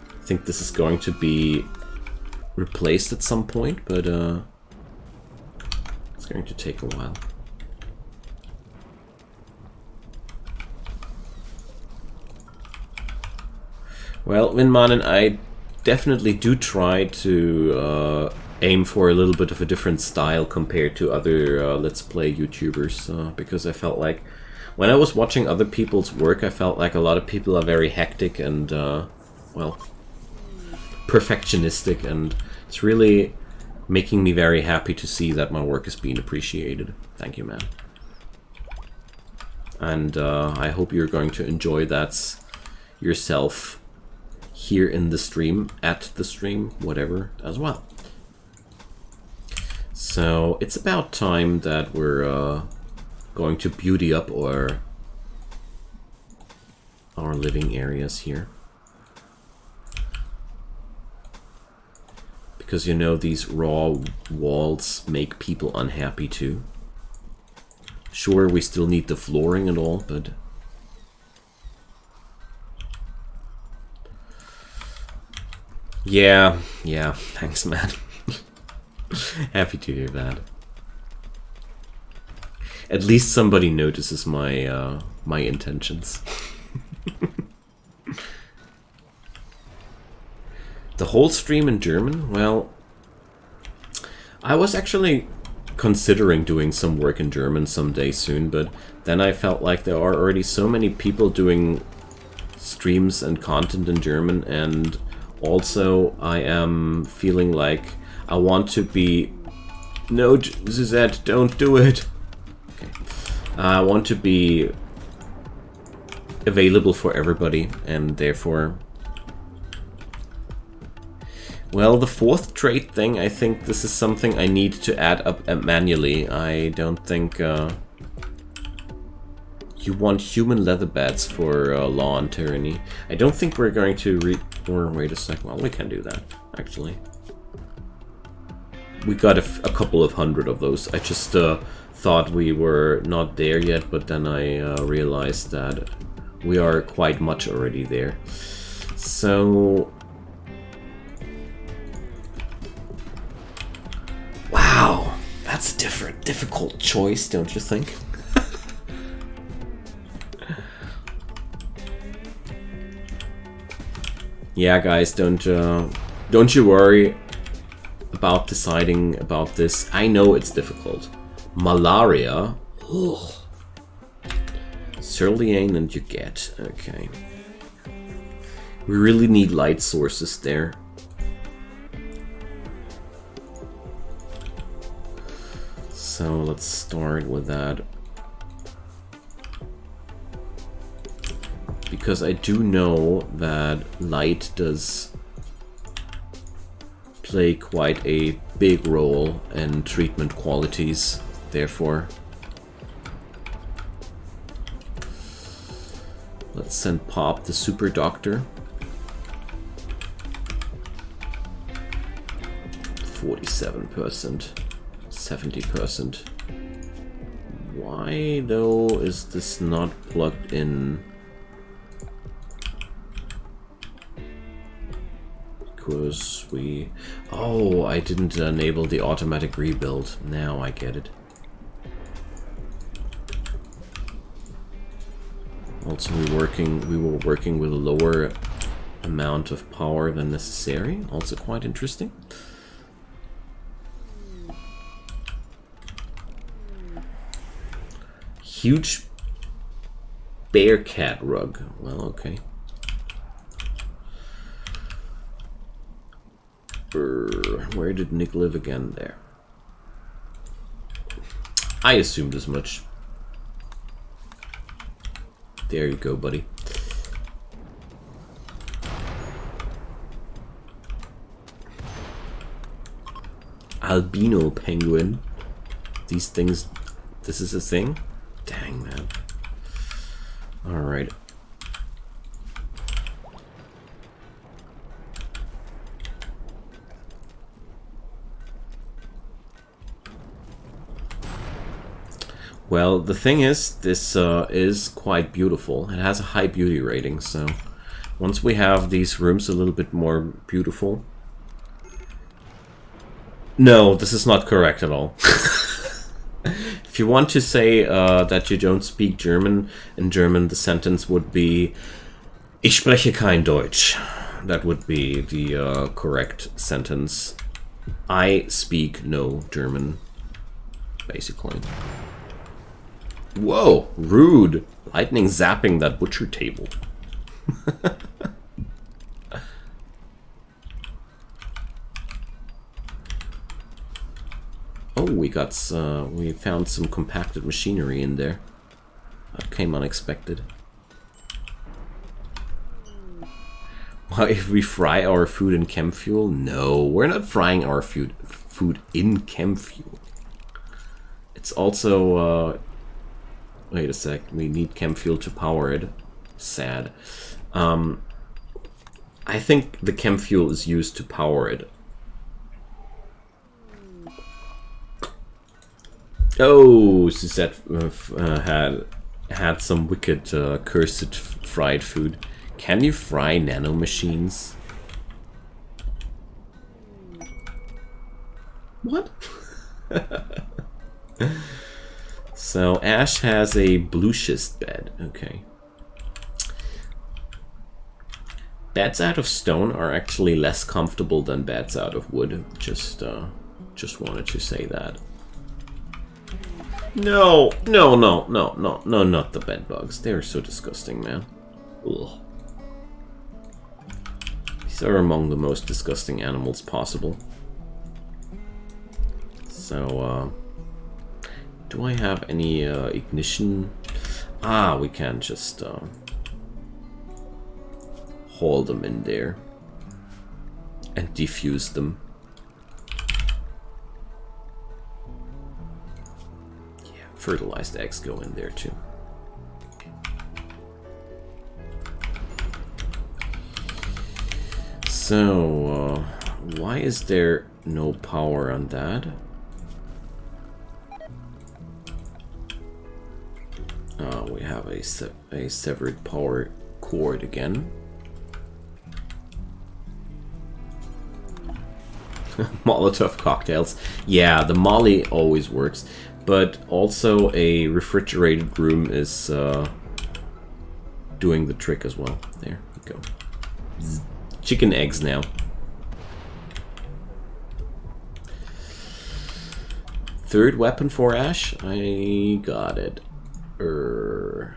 S1: I think this is going to be replaced at some point, but it's going to take a while. Well, Winmanen, I definitely do try to aim for a little bit of a different style compared to other Let's Play YouTubers, because I felt like when I was watching other people's work, I felt like a lot of people are very hectic and, well, perfectionistic, and it's really making me very happy to see that my work is being appreciated. Thank you, man. And I hope you're going to enjoy that yourself here in the stream, at the stream, whatever, as well. So it's about time that we're going to beauty up our living areas here. Because you know these raw walls make people unhappy too. Sure, we still need the flooring and all, but... Yeah, thanks, man. Happy to hear that. At least somebody notices my my intentions. The whole stream in German? Well, I was actually considering doing some work in German someday soon, but then I felt like there are already so many people doing streams and content in German, and also I am feeling like I want to be... No, Suzette, don't do it! Okay. I want to be available for everybody, and therefore... Well, the fourth trait thing, I think this is something I need to add up manually. I don't think you want human leather beds for law and tyranny. I don't think we're going to or wait a sec. Well, we can do that, actually. We got a couple of hundred of those. I just thought we were not there yet, but then I realized that we are quite much already there. So... Wow, that's a difficult choice, don't you think? Yeah, guys, don't you worry about deciding about this. I know it's difficult. Malaria. Ugh. Surliane and you get. Okay. We really need light sources there. So let's start with that. Because I do know that light does play quite a big role in treatment qualities, therefore. Let's send Pop the super doctor. 47%. 70%. Why though is this not plugged in? Because we... Oh, I didn't enable the automatic rebuild. Now I get it. Also we were working with a lower amount of power than necessary. Also quite interesting. Huge bear cat rug. Well, okay. Where did Nick live again? There. I assumed as much. There you go, buddy. Albino penguin. These things... This is a thing? Dang, man. Alright. Well, the thing is, this is quite beautiful. It has a high beauty rating, so once we have these rooms a little bit more beautiful... No, this is not correct at all. If you want to say that you don't speak German, in German the sentence would be Ich spreche kein Deutsch. That would be the correct sentence. I speak no German, basically. Whoa, rude. Lightning zapping that butcher table. Oh, we found some compacted machinery in there. That came unexpected. Well, if we fry our food in chem fuel? No, we're not frying our food in chem fuel. It's also, wait a sec, we need chem fuel to power it. Sad. I think the chem fuel is used to power it. Oh, Suzette had some wicked cursed fried food. Can you fry nanomachines? What? So Ash has a blue schist bed. Okay. Beds out of stone are actually less comfortable than beds out of wood. Just wanted to say that. No, not the bed bugs. They're so disgusting, man. Ugh. These are among the most disgusting animals possible. So, do I have any ignition? Ah, we can just haul them in there and defuse them. Yeah, fertilized eggs go in there too. So, why is there no power on that? We have a severed power cord again. Molotov cocktails. Yeah, the Molly always works, but also a refrigerated room is doing the trick as well. There we go. Chicken eggs now. Third weapon for Ash. I got it.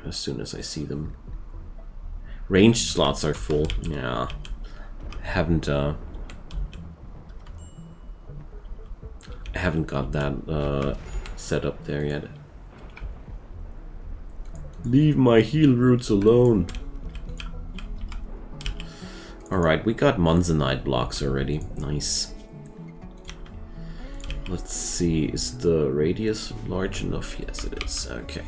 S1: As soon as I see them. Ranged slots are full. Yeah. Haven't I haven't got that set up there yet. Leave my heal roots alone. Alright, we got Monzonite blocks already. Nice. Let's see, is the radius large enough? Yes, it is. Okay.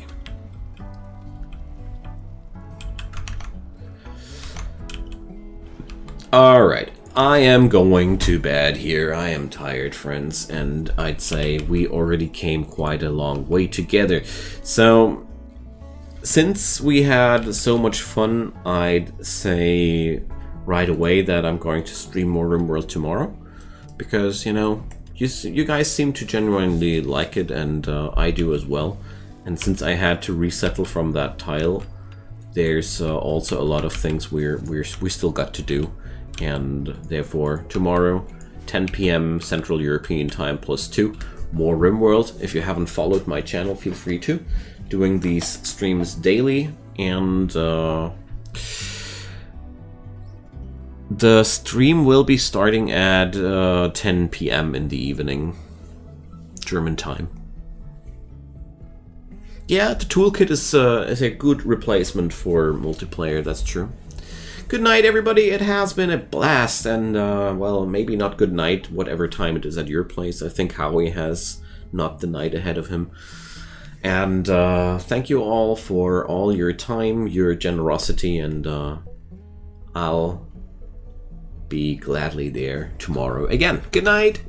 S1: Alright, I am going to bed here. I am tired, friends, and I'd say we already came quite a long way together. So, since we had so much fun, I'd say right away that I'm going to stream more RimWorld tomorrow. Because, you know, you guys seem to genuinely like it, and I do as well. And since I had to resettle from that tile, there's also a lot of things we still got to do. And therefore, tomorrow, 10 PM Central European Time +2, more RimWorld. If you haven't followed my channel, feel free to. Doing these streams daily, and the stream will be starting at 10 PM in the evening, German time. Yeah, the toolkit is a good replacement for multiplayer, that's true. Good night, everybody. It has been a blast, and, well, maybe not good night, whatever time it is at your place. I think Howie has not the night ahead of him. And thank you all for all your time, your generosity, and I'll be gladly there tomorrow again. Good night!